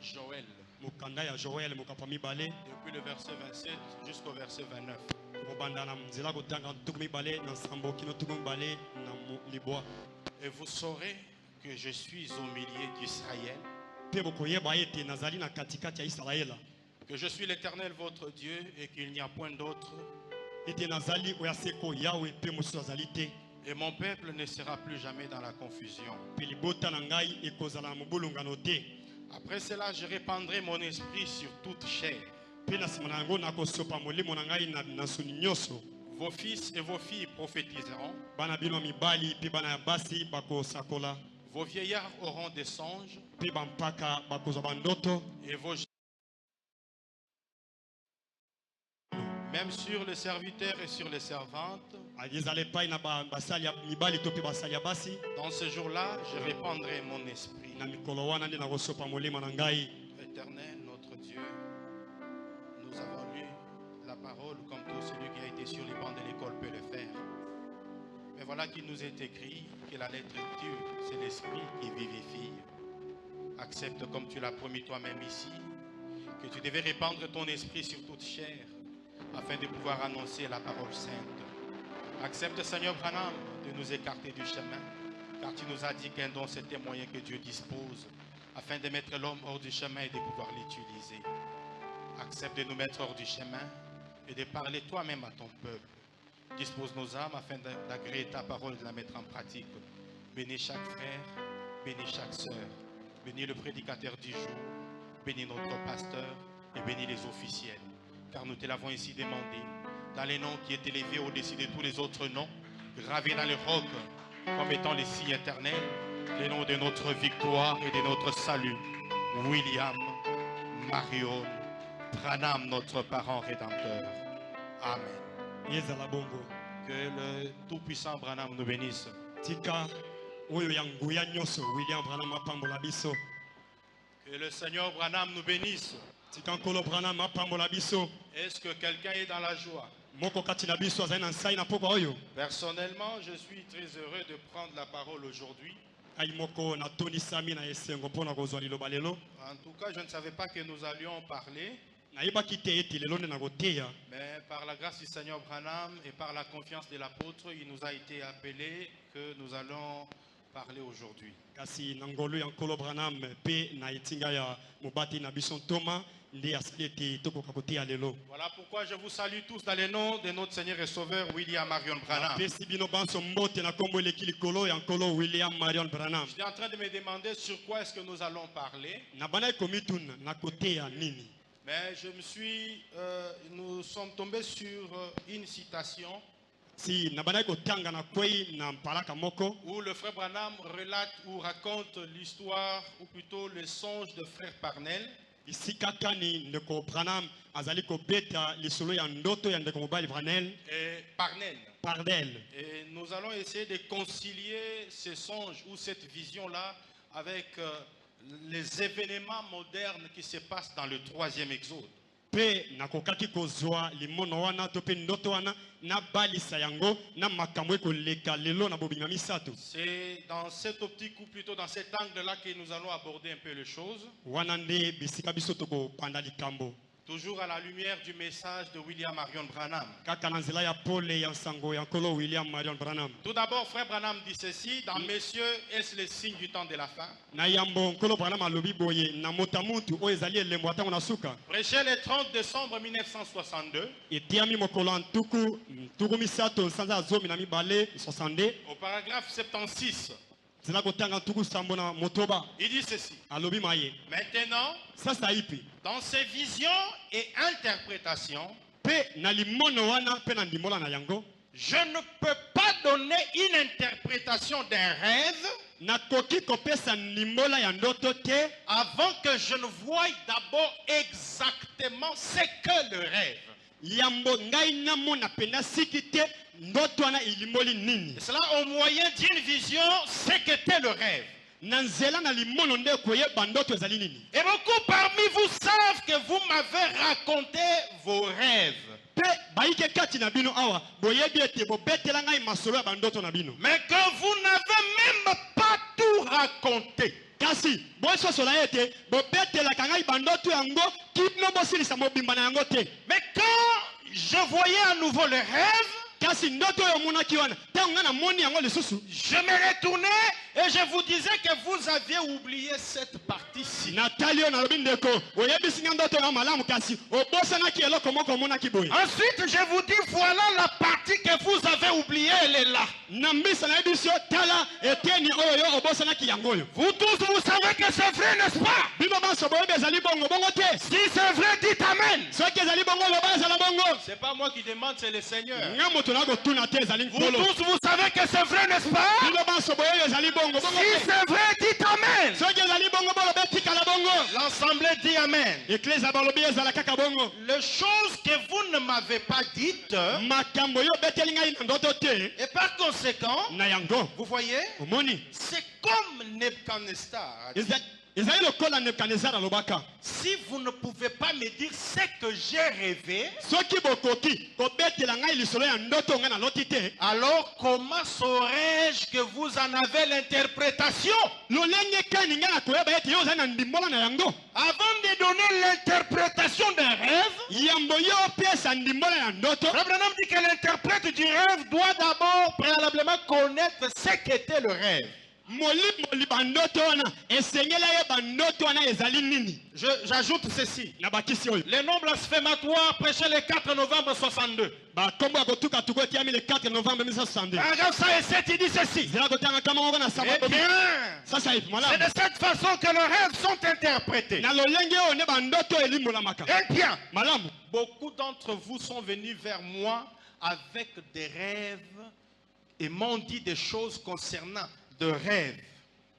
Joël. Depuis le verset 27 jusqu'au verset 29. Et vous saurez que je suis au milieu d'Israël, que je suis l'Éternel votre Dieu et qu'il n'y a point d'autre. Et mon peuple ne sera plus jamais dans la confusion. Après cela, je répandrai mon esprit sur toute chair. Vos fils et vos filles prophétiseront. Vos vieillards auront des songes. Et vos... Même sur les serviteurs et sur les servantes. Dans ce jour-là, je répandrai mon esprit. Éternel, notre Dieu, nous avons lu la parole comme tout celui qui a été sur les bancs de l'école peut le faire. Mais voilà qu'il nous est écrit que la lettre tue, c'est l'esprit qui vivifie. Accepte comme tu l'as promis toi-même ici, que tu devais répandre ton esprit sur toute chair, afin de pouvoir annoncer la parole sainte. Accepte, Seigneur Branham, de nous écarter du chemin, car tu nous as dit qu'un don c'est un moyen que Dieu dispose, afin de mettre l'homme hors du chemin et de pouvoir l'utiliser. Accepte de nous mettre hors du chemin et de parler toi-même à ton peuple. Dispose nos âmes afin d'agréer ta parole et de la mettre en pratique. Bénis chaque frère, bénis chaque sœur, bénis le prédicateur du jour, bénis notre pasteur et bénis les officiels. Car nous te l'avons ici demandé, dans les noms qui est élevé au-dessus de tous les autres noms, gravés dans les rocs, comme étant les signes éternels, les noms de notre victoire et de notre salut. William, Marion, Branham, notre parent rédempteur. Amen. Que le tout-puissant Branham nous bénisse. Que le Seigneur Branham nous bénisse. Est-ce que quelqu'un est dans la joie? Personnellement, je suis très heureux de prendre la parole aujourd'hui. En tout cas, je ne savais pas que nous allions parler. Mais par la grâce du Seigneur Branham et par la confiance de l'apôtre, il nous a été appelé que nous allons parler aujourd'hui. Voilà pourquoi je vous salue tous dans le nom de notre Seigneur et Sauveur William Marion Branham. J'étais en train de me demander sur quoi est-ce que nous allons parler. Mais nous sommes tombés sur une citation où le frère Branham relate ou raconte l'histoire, ou plutôt le songe de frère Parnell. Et Parnell. Et nous allons essayer de concilier ce songe ou cette vision-là avec les événements modernes qui se passent dans le 3e exode. C'est dans cette optique ou plutôt dans cet angle-là que nous allons aborder un peu les choses. Toujours à la lumière du message de William Marion Branham. Tout d'abord, frère Branham dit ceci: dans messieurs, est-ce le signe du temps de la fin? Prêché le 30 décembre 1962 au paragraphe 76. Il dit ceci: maintenant, dans ses visions et interprétations, je ne peux pas donner une interprétation d'un rêve avant que je ne voie d'abord exactement ce que le rêve. Et cela au moyen d'une vision, ce qu'était le rêve. Et beaucoup parmi vous savent que vous m'avez raconté vos rêves. Mais que vous n'avez même pas tout raconté. kasi boso sola ete bobetela kangai bandoto yango kino bosilisa mobimba na yango te. Mais quand je voyais à nouveau le rêve, kasi ndoto yo monaki wana tango na moni yango lisusu je me retournais et je vous disais que vous aviez oublié cette partie-ci. natali yo na lobi ndeko oyebisi nga ndoto ya malamu kasi obosanaki eloko moko monaki boye. Ensuite je vous dis voilà la partie que vous avez oubliée, elle est là. na mbisa na yebiso tala eteni oyo obosanaki yango yo. Vous tous vous savez que c'est vrai, n'est-ce pas? bino banso boyebi ezali bongo bongo te. Si c'est vrai, dites amen. soki ezali bongo loba ezala bongo. C'est pas moi qui demande, c'est le Seigneur. nga moto na kotuna te ezali Vous nkolo. tous vous savez que c'est vrai, n'est-ce pas? bino banso boyebi ezali bongo bongo Si te. c'est vrai, dites amen. soki ezali bongo boloba etikala bongo. L'assemblée dit amen. eklezia balobi ezala kaka bongo. Les choses que vous ne m'avez pas dites, makambo yo beteli ngai na ndoto te. et par conséquent, na yango vous voyez, omoni c'est comme Nebuchadnezzar. ezali lokola nebukadnezar alobaka Si vous ne pouvez pas me dire ce que j'ai rêvé, soki bokoki kobetela ngai lisolo ya ndoto ngai naloti te, alors comment saurais-je que vous en avez l'interprétation? lolenge kani ngai nakoyeba ete yo ozali na ndimbola na yango. Avant de donner l'interprétation d'un rêve, yambo yo opesa ndimbola ya ndoto. Frère Branham dit que l'interprète du rêve doit d'abord préalablement connaître ce qu'était le rêve. molimo bandoto wana esengela ye bandoto wana ezali nini. J'ajoute ceci. na bakisi oyo Les noms blasphématoires prêchés le 4 novembre 62. bakombo ya kotuka tuko etiami le 4 novembre 1962. Paragraphe 107, il dit ceci. zela kotanga kama moko na Eh sababu bien, sasa hivi c'est malamu de cette façon que les rêves sont interprétés. na lolenge oyo nde bandoto elimbolamaka. Eh bien, malamu beaucoup d'entre vous sont venus vers moi avec des rêves et m'ont dit des choses concernant de rêves.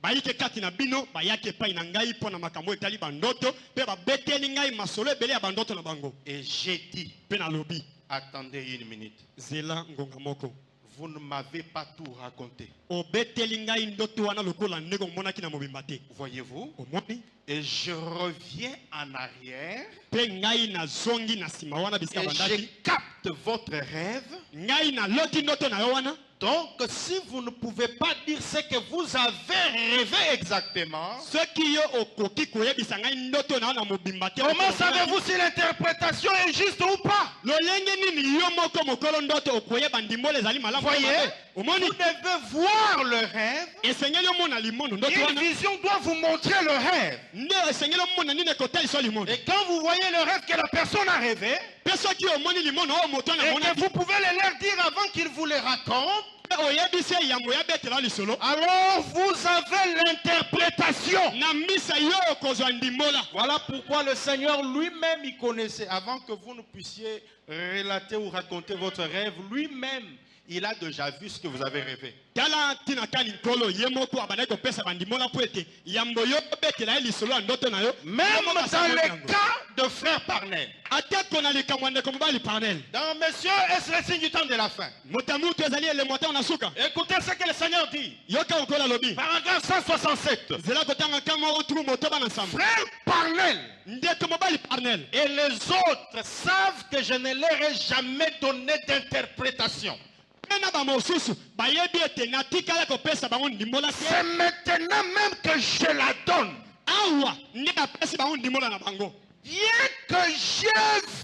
bayike kati na bino bayaki epai na ngai mpo na makambo etali bandoto mpe babeteli ngai masolo ebele ya bandoto na bango. Et j'ai dit, mpe nalobi attendez une minute. zela ngonga moko Vous ne m'avez pas tout raconté. obeteli ngai ndoto wana lokola ndenge omonaki na mobimba te. Voyez-vous? omoni Et je reviens en arrière mpe ngai nazongi na nsima wana bisika et bandaki je capte votre rêve. ngai naloti ndoto na yo wana. Donc, si vous ne pouvez pas dire ce que vous avez rêvé exactement, soki yo okoki koyebisa ngai ndoto na yo na mobimba te, comment savez-vous si l'interprétation est juste ou pas? lolenge nini yo moko mokolo ndoto okoyeba ndimbola ezali malamu? Voyez, omoni vous devez voir le rêve. esengeli omona limono ndoto Une wana vision doit vous montrer le rêve. nde esengeli omona nini ekotalisa limono. Et quand vous voyez le rêve que la personne a rêvé, mpe soki omoni limono oyo moto na et mona que vous pouvez le leur dire avant qu'il vous le raconte, oyebisi yambo ya betela lisolo alors vous avez l'interprétation. na misa yo okozwa ndimbola. Voilà pourquoi le Seigneur lui-même y connaissait. Avant que vous ne puissiez relater ou raconter votre rêve, lui-même, il a déjà vu ce que vous avez rêvé. tala ntina kani nkolo ye moko abandaki kopesa bandimbola mpo ete yambo yo obetela ye lisolo ya ndoto na yo. Même dans le cas de frère Parnel. atako na likambo ya ndeko mobali Parnel. Dans Messieurs, est-ce le signe du temps de la fin? moto ya mutu ezali elemo te na suka. Écoutez ce que le Seigneur dit. yoka okola lobi Paragraphe 167. zela kotanga kama oturu motoba na nsambo. Frère Parnel ndeko mobali Parnel et les autres savent que je ne leur ai jamais donné d'interprétation. na bamosusu bayebi ete natikala kopesa bango ndimbola te. C'est maintenant même que je la donne. awa nde napesi bango ndimbola na bango. Bien que j'ai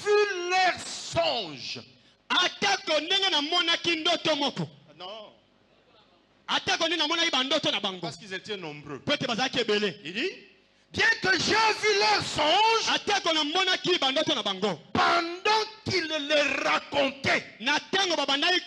vu leurs songes. atako ndenge namonaki ndoto moko. Non, atako ndenge namonaki bandoto na bango parce qu'ils étaient nombreux. po ete bazalaki ebele. Il dit, bien que j'ai vu leurs songes, atako namonaki bandoto na bango pendant qu'ils les racontaient. na ntango babandaki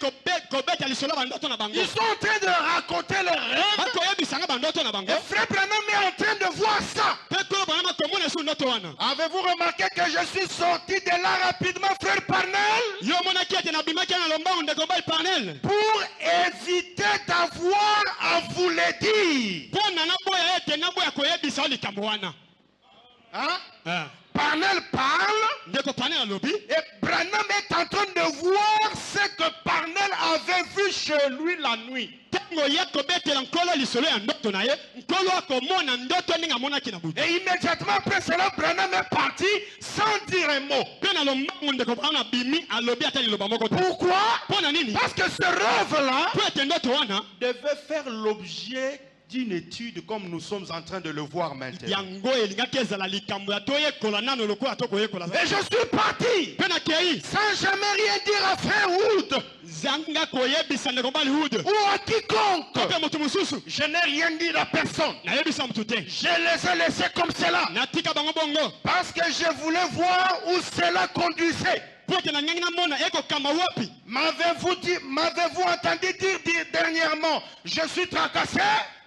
kobeta lisolo ya bandoto na bango Ils sont en train de raconter leurs rêves. bakoyebisanga bandoto na bango. Et frère Branham est en train de voir ça. mpe kolo banama komona esu ndoto wana. Avez-vous remarqué que je suis sorti de là rapidement, frère Parnel, yo omonaki ete nabimaki na lombango ndeko mobali Parnel pour éviter d'avoir à vous le dire. mpo na naboya ete naboya koyebisa yo likambo wana. Hein? Parnel parle ndeko Parnel alobi et Branham est en train de voir ce que Parnel avait vu chez lui la nuit. ntango ya kobetela nkolo lisolo ya ndoto na ye nkolo akomona ndoto ndenge amonaki na butu. Et immédiatement après cela, Branham est parti sans dire un mot. mpe na lombango ndeko Branham abimi alobi ata liloba moko te. Pourquoi? mpo na nini? Parce que ce rêve-là mpo ete ndoto wana devait faire l'objet d'une étude comme nous sommes en train de le voir maintenant. yango elingaki ezala likambo ya toyekola nano lokola tokoyekola Et je suis parti mpe nakei sans jamais rien dire à frère Wood zanga koyebisa ndeko mbali hude ou à quiconque. mpe moto mosusu Je n'ai rien dit à personne. nayebisa motu te Je les ai laissés comme cela natika bango bongo parce que je voulais voir où cela conduisait. po ete nangangi namona ekokamba wapi. M'avez-vous entendu dire dernièrement, je suis tracassé?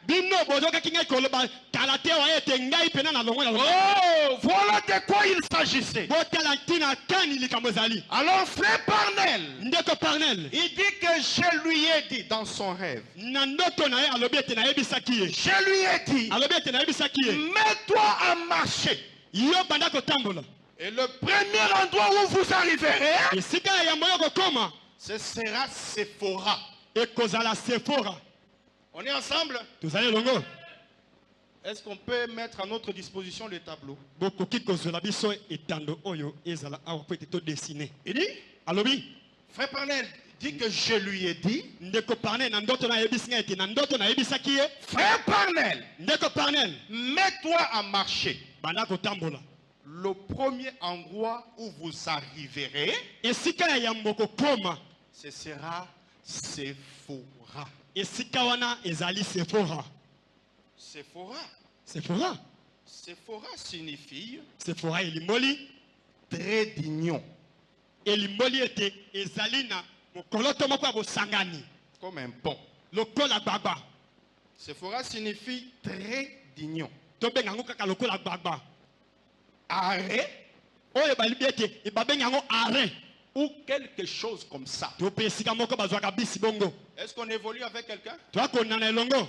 bino bozokaki ngai koloba kala te wa ete ngai pena na longo na longo. Oh, voilà de quoi il s'agissait. botala ntina kani likambo ezali. Alors frère Parnel, ndeko Parnel il dit que je lui ai dit dans son rêve, na ndoto na ye alobi ete nayebisaki ye. je lui ai dit, alobi ete nayebisaki ye mets-toi à marcher. yo banda kotambola Et le premier endroit où vous arriverez, esika ya yambo yo kokoma ce sera Sephora. ekozala Sephora. On est ensemble? tozali elongo Est-ce qu'on peut mettre à notre disposition le tableau? bokoki kozwela biso etando oyo ezala awa po ete todesine. Il dit, alobi frère Parnel dit que je lui ai dit, ndeko Parnel na ndoto nayebisi ngai ete na ndoto nayebisaki ye. frère Parnel, ndeko Parnel mets-toi à marcher. banda kotambola Le premier endroit où vous arriverez, esika ya yambo kokoma ce sera Sephora. esika wana ezali Sephora. Sephora. Sephora Sephora signifie Sephora elimboli trait d'union, elimboli ete ezali na mokoloto moko ya bosangani comme un pont. lokola gbagba. Sephora signifie trait d'union. tobenga yango kaka lokola gbagba Arrêt oyo balibi ete babenga yango arrêt ou quelque chose comme ça. to mpe esika moko bazwaka bisi bongo Est-ce qu'on évolue avec quelqu'un? toakonana elongo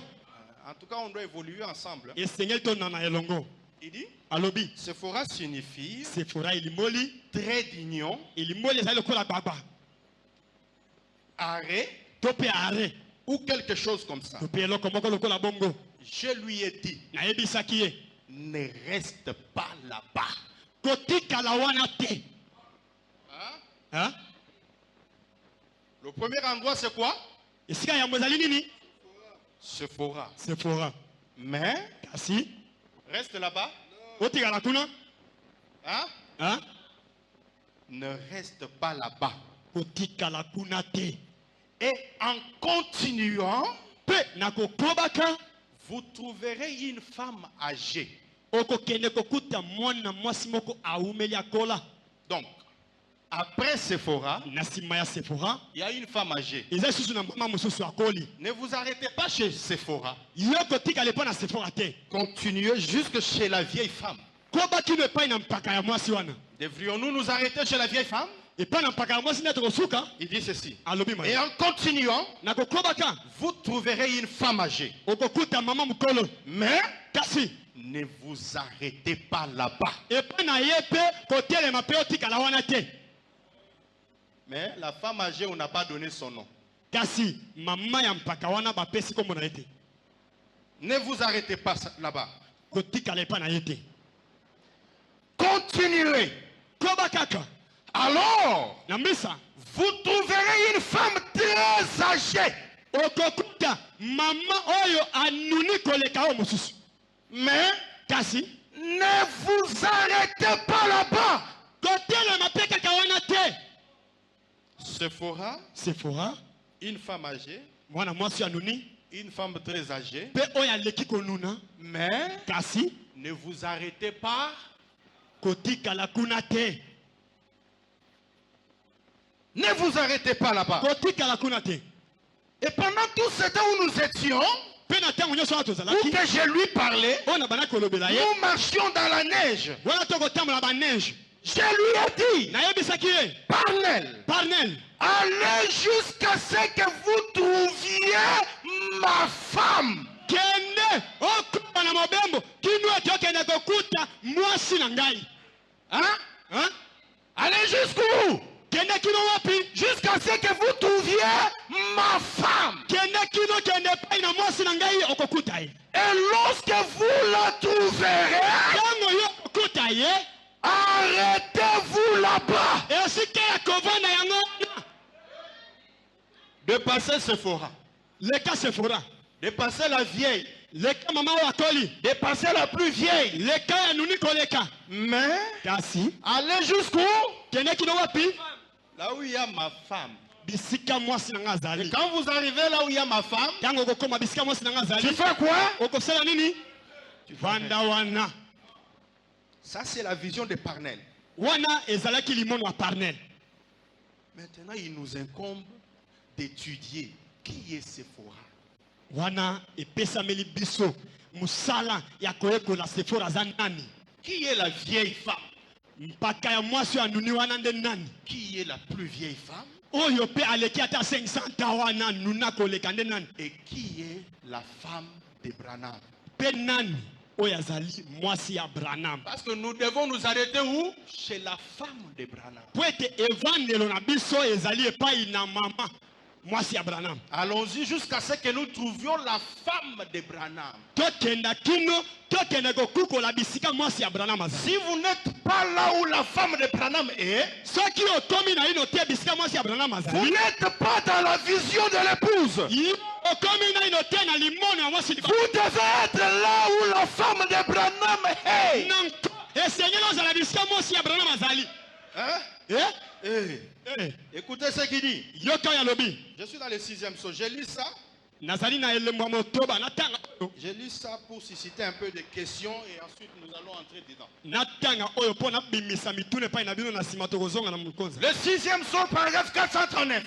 En tout cas, on doit évoluer ensemble. esengeli tonana elongo. Il dit, alobi Sephora signifie Sephora elimboli trait d'union, elimboli ezali lokola gbagba arrêt to mpe arrêt ou quelque chose comme ça. to mpe eloko moko lokola bongo. Je lui ai dit, nayebisaki ye ne reste pas là-bas. kotikala wana te. Hein? Hein? Le premier endroit, c'est quoi? esika yambo ezali nini? Sephora. Sephora. Mais, kasi reste là-bas. otikala kuna. Hein? Hein? Ne reste pas là-bas. kotikala kuna te. Et en continuant, mpe na kokobaka vous trouverez une femme âgée. okokende kokuta mwana mwasi moko aumeli akola. Donc, après Sephora, na nsima ya Sephora il y a une femme âgée. eza lisusu na mama mosusu akoli. Ne vous arrêtez pas chez Sephora. yo kotikala epai na Sephora te. Continuez jusque chez la vieille femme. koba kino epai na mpaka ya mwasi wana. Devrions-nous nous arrêter chez la vieille femme? epai na mpaka ya mwasi nde tokosuka. Il dit ceci. alobi Et maye en continuant, na kokobaka vous trouverez une femme âgée. okokuta mama mokolo. Mais kasi ne vous arrêtez pas là-bas. epai na ye mpe kotelema mpe otikala wana te. Mais la femme âgée, on n'a pas donné son nom. kasi mama ya mpaka wana bapesi kombo na ye te. Ne vous arrêtez pas là-bas. kotikala epai na ye te. Continuez. koba kaka Alors, na mbisa vous trouverez une femme très âgée. okokuta mama oyo anuni koleka oyo mosusu. Mais kasi ne vous arrêtez pas là-bas. kotelema mpe kaka wana te. Sephora, Sephora une femme âgée, mwana mwasi anuni une femme très âgée. mpe oyo aleki konuna. Mais kasi ne vous arrêtez pas. kotikala kuna te. Ne vous arrêtez pas là-bas. kotikala kuna te. Et pendant tout ce temps où nous étions, mpe na ntango nyonso wana où tozalaki que je lui parlais, oyo na bana kolobela ye nous marchions dans la neige. wana tokotambola baneige. Je lui ai dit, nayebisaki ye Parnel, Parnel allez jusqu'à ce que vous trouviez ma femme. kende okoma na mobembo kino ete okende kokuta mwasi na ngai. Hein? Hein? Allez jusqu'où? kende kino wapi? Jusqu'à ce que vous trouviez ma femme. kende kino kende epai na mwasi na ngai okokuta ye. Et lorsque vous la trouverez, ntango yo okokuta ye arrêtez-vous là-bas. esika ya kovanda yango wana. De passer Sephora, leka Sephora de passer la vieille leka mama oyo akoli de passer la plus vieille. leka ya nuni koleka Mais kasi aller jusqu'où? kende kino wapi Là où il y a ma femme. bisika mwasi na nga Et azali quand vous arrivez là où il y a ma femme, ntango okokoma bisika mwasi na nga tu azali fais quoi? okosala nini Tu fais vanda wana Ça, c'est la vision de Parnell. wana ezalaki limono ya parnel Maintenant, il nous incombe d'étudier qui est Sephora. wana epesameli biso mosala ya koyekola sefora aza nani Qui est la vieille femme? mpaka ya mwasi oyo anuni wana nde nani Qui est la plus vieille femme? oyo mpe aleki ata 500 ans wana nuna koleka nde nani Et qui est la femme de Branham? mpe nani oyo azali mwasi ya branham Parce que nous devons nous arrêter où? Chez la femme de Branham. po ete evandelo na biso ezali epai na mama mwasi ya branham Allons-y jusqu'à ce que nous trouvions la femme de Branham. tokenda kino tokende kokukola bisika mwasi ya branham azali Si vous n'êtes pas là où la femme de Branham est, soki otomi na ino te bisika mwasi ya branham vous azali n'êtes pas dans la vision de l'épouse. yo okomi na ino te na limono ya mwasi liba Vous devez être là où la femme de Branham est. na nko esengeli ozala bisika mwasi ya branham azali Hein? Écoutez ce qu'il dit. yoka oyo alobi Je suis dans le 6e saut. J'ai lu ça. nazali na elembo ya motoba natanga oyo J'ai lu ça pour susciter un peu de questions et ensuite nous allons entrer dedans. natanga oyo mpo nabimisa mituna epai na bino na nsima tokozonga na mokonzi Le 6e saut, paragraphe 439.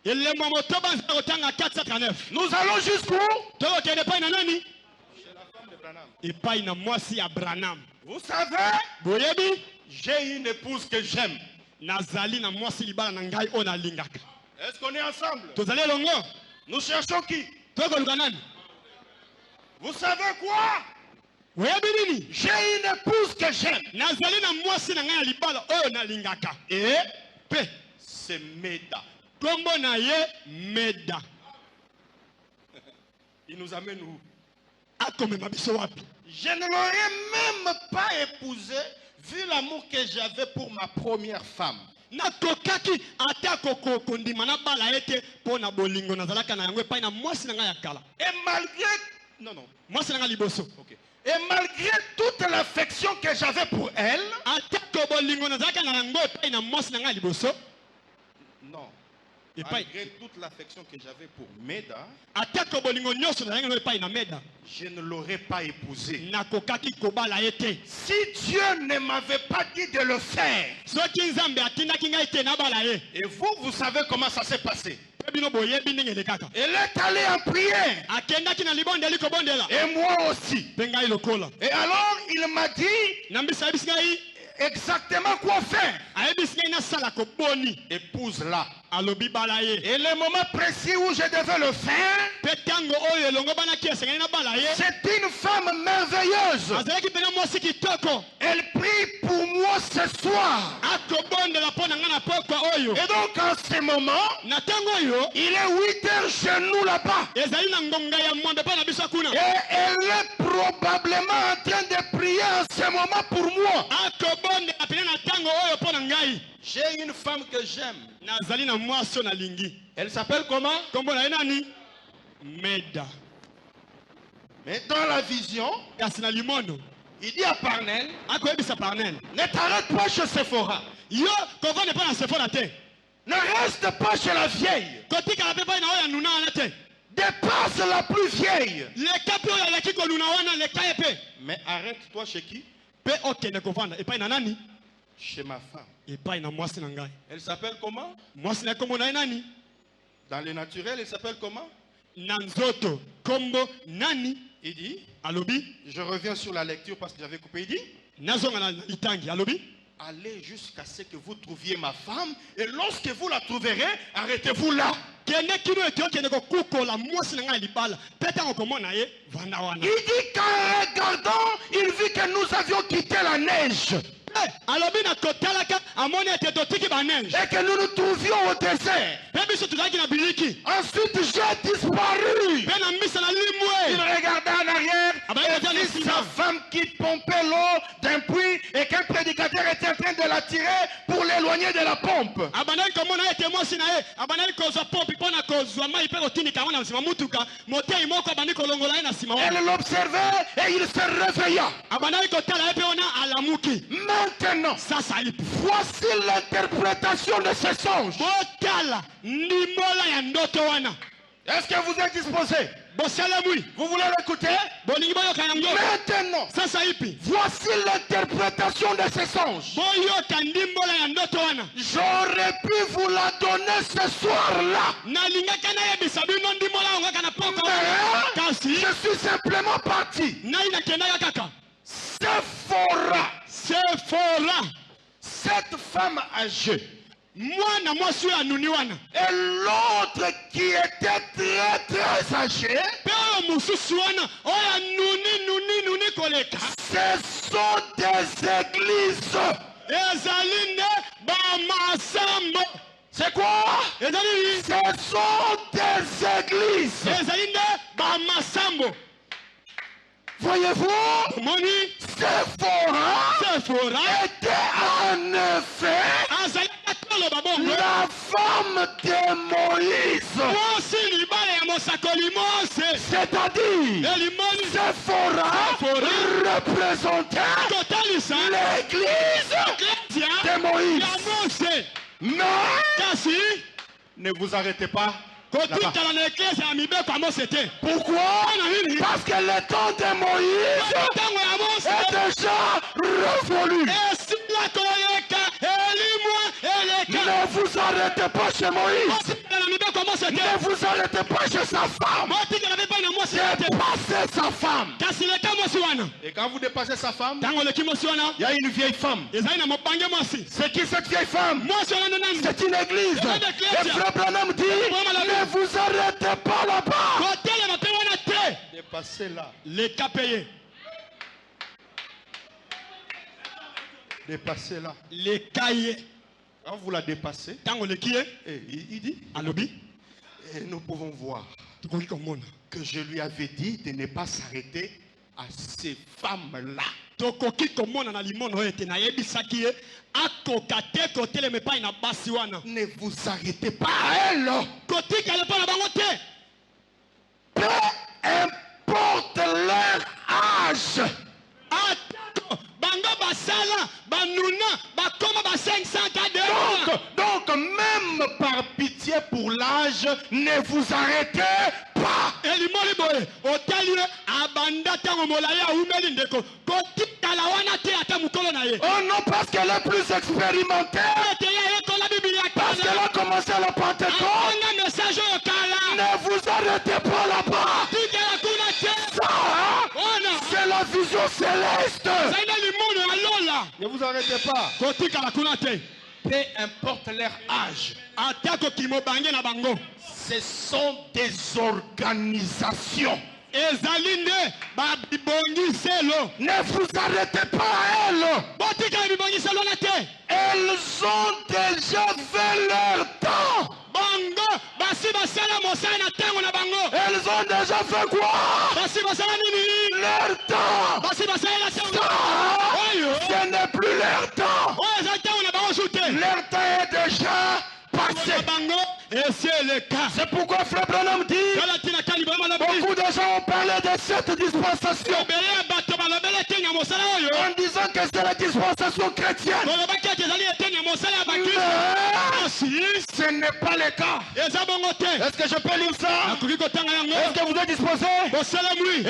elembo ya motoba nzela kotanga 439 Nous allons jusqu'où? tokokende epai na nani Chez la femme de Branham. epai na mwasi ya branham Vous savez, boyebi j'ai une épouse que j'aime. nazali na mwasi libala na ngai oyo nalingaka Est-ce qu'on est ensemble? tozali elongo Nous cherchons qui? tokoluka nani Vous savez quoi? boyebi nini J'ai une épouse que j'aime. nazali na mwasi na ngai ya libala oyo nalingaka Et mpe c'est Meda. nkombo na ye meda Il nous amène où? akomema biso wapi Je ne l'aurais même pas épousée vu l'amour que j'avais pour ma première femme. nakokaki ata kondima nabala ye te mpo na bolingo nazalaka na yango epai na mwasi na ngai ya kala Et malgré... Non. mwasi na ngai liboso Ok. Et malgré toute l'affection que j'avais pour elle... atako bolingo nazalaka na yango epai na mwasi na ngai liboso Non. epai Malgré toute l'affection que j'avais pour Meda, atako bolingo nyonso nazalaki nango epai na meda je ne l'aurais pas épousée. nakokaki kobala ye te Si Dieu ne m'avait pas dit de le faire, soki nzambe atindaki ngai te nabala ye et vous savez comment ça s'est passé. mpe bino boyebi ndenge elekaka Elle est allée en prière, akendaki na libondeli kobondela et moi aussi. mpe ngai lokola Et alors, il m'a dit na mbisi ayebisi ngai exactement quoi faire. ayebisi ngai nasala koboni Épouse-la. alobi bala ye Et le moment précis où je devais le faire, mpe ntango oyo elongo banaki esengeli nabala ye c'est une femme merveilleuse. azalaki mpena mwasi kitoko Elle prie pour moi ce soir. akobondela mpo na ngai na pokwa oyo Et donc, en ce moment, na ntango oyo il est 8 heures chez nous là-bas. ezali na ngonga ya mwambe mpo na biso kuna Et elle est probablement en train de prier en ce moment pour moi. akobondela pene na ntango oyo mpo na ngai J'ai une femme que j'aime. nazali na mwasi oyo nalingi Elle s'appelle comment? nkombo na ye nani meda Mais dans la vision, kasi na limono il dit à Parnell, akoyebisa parnel ne t'arrête pas chez Sephora. yo kovanda mpo na sefora te Ne reste pas chez la vieille. kotikala mpe pai na oyo anuna wana te Dépasse la plus vieille. leka mpe oyo aleki konuna wana leka ye mpe Mais arrête-toi chez qui? mpe okende kovanda epai na nani Chez ma femme. epai na mwasi na ngai Elle s'appelle comment? mwasi na nkombo na ye nani Dans le naturel, elle s'appelle comment? na nzoto nkombo nani Il dit, alobi je reviens sur la lecture parce que j'avais coupé, il dit, nazonga na litangi alobi allez jusqu'à ce que vous trouviez ma femme et lorsque vous la trouverez, arrêtez-vous là. kende kino ete okende kokukola mwasi na ngai ya libala mpe ntango komona ye vanda wana Il dit qu'en regardant, il vit que nous avions quitté la neige alobi na kotalaka amoni ete totiki baneige et que nous nous trouvions au désert. mpe biso tozalaki na biliki Ensuite, j'ai disparu. mpe na misa na Il limwe regardait en arrière Ah ben, il et était vit assis sa là. femme qui pompait l'eau d'un puits et qu'un prédicateur était en train de la tirer pour l'éloigner de la pompe. abandaki komona ete mwasi na ye abandaki kozwa pompi mpo na kozwa Elle l'observait et il se réveilla. Maintenant, voici l'interprétation de ce songe. Est-ce que vous êtes disposé? Vous voulez l'écouter? Maintenant, voici l'interprétation de ce songe. J'aurais pu vous la donner ce soir-là. Mais je suis simplement parti. Sephora, cette femme âgée, et l'autre qui était très âgé, ce sont des églises. C'est quoi? Ce sont des églises. Voyez-vous, Sephora était en effet la femme de Moïse. C'est-à-dire, Sephora représentait l'église de Moïse. Mais ne vous arrêtez pas. Pourquoi? Parce que le temps de Moïse est déjà révolu. Ne vous arrêtez pas chez Moïse. Ne vous arrêtez pas chez sa femme. Dépassez sa femme. Et quand vous dépassez sa femme, il y a une vieille femme. C'est qui cette vieille femme? C'est une église. Et Frère Branham dit, ne vous arrêtez pas là-bas. Dépassez là. Dépassez là. Quand vous la dépassez, il dit, et nous pouvons voir que je lui avais dit de ne pas s'arrêter à ces femmes-là. Ne vous arrêtez pas à elles. Peu importe leur âge. Donc même par pitié pour l'âge, ne vous arrêtez pas. Oh non, parce qu'elle est plus expérimentée. Parce qu'elle a commencé à la Pentecôte. Ne vous arrêtez pas là-bas. Ça, c'est la vision céleste. Ne vous arrêtez pas. Peu importe leur âge. Ce sont des organisations. Ne vous arrêtez pas à elles. Elles ont déjà fait leur temps. Elles ont déjà fait quoi? Leur temps. Ce n'est plus leur temps. Leur temps est déjà passé. C'est pourquoi Frère Branham dit, beaucoup de gens ont parlé de cette dispensation en disant que c'est la dispensation chrétienne. Mais ce n'est pas le cas. Est-ce que je peux lire ça? Est-ce que vous êtes disposés?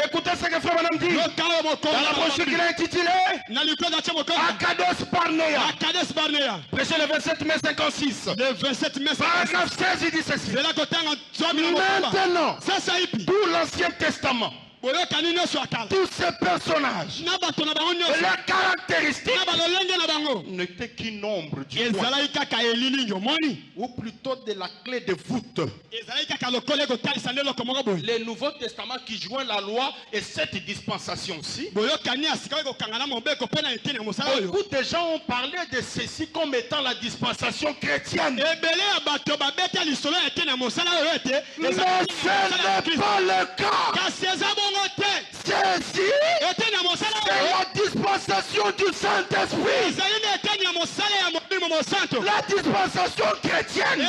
Écoutez ce que Frère Branham dit dans la brochure qu'il a intitulée Akades Barnea. Prêchez le 27 mai 56. Paragraphe 16, il dit ceci. Maintenant, tout l'Ancien Testament, tous ces personnages, leurs caractéristiques n'étaient qu'une ombre du roi, ou plutôt de la clé de voûte. Le Nouveau Testament qui joint la loi et cette dispensation-ci. Beaucoup de gens ont parlé de ceci comme étant la dispensation chrétienne. Mais ce n'est pas le cas. Ceci, c'est la dispensation du Saint-Esprit. La dispensation chrétienne a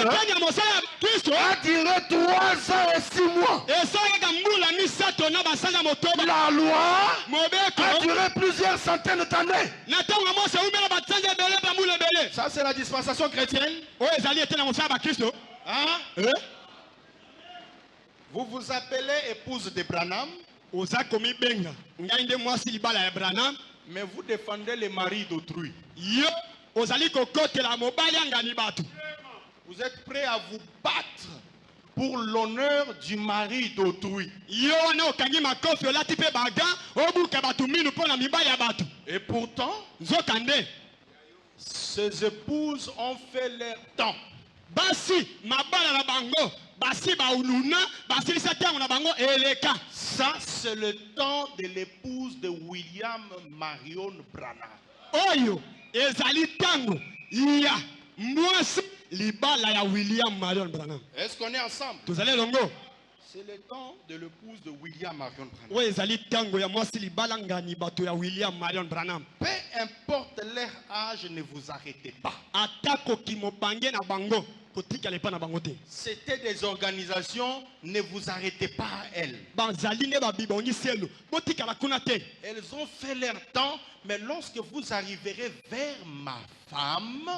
duré 3 ans et 6 mois. La loi a duré plusieurs centaines d'années. Ça, c'est la dispensation chrétienne. Hein? Vous vous appelez épouse de Branham, mais vous défendez les maris d'autrui. Vous êtes prêt à vous battre pour l'honneur du mari d'autrui. Et pourtant, ces épouses ont fait leur temps. Ça, c'est le temps de l'épouse de William Marion Branham. Est-ce qu'on est ensemble? C'est le temps de l'épouse de William Marion Branham. Peu importe leur âge, ne vous arrêtez pas. C'était des organisations, ne vous arrêtez pas à elles. Elles ont fait leur temps, mais lorsque vous arriverez vers ma femme,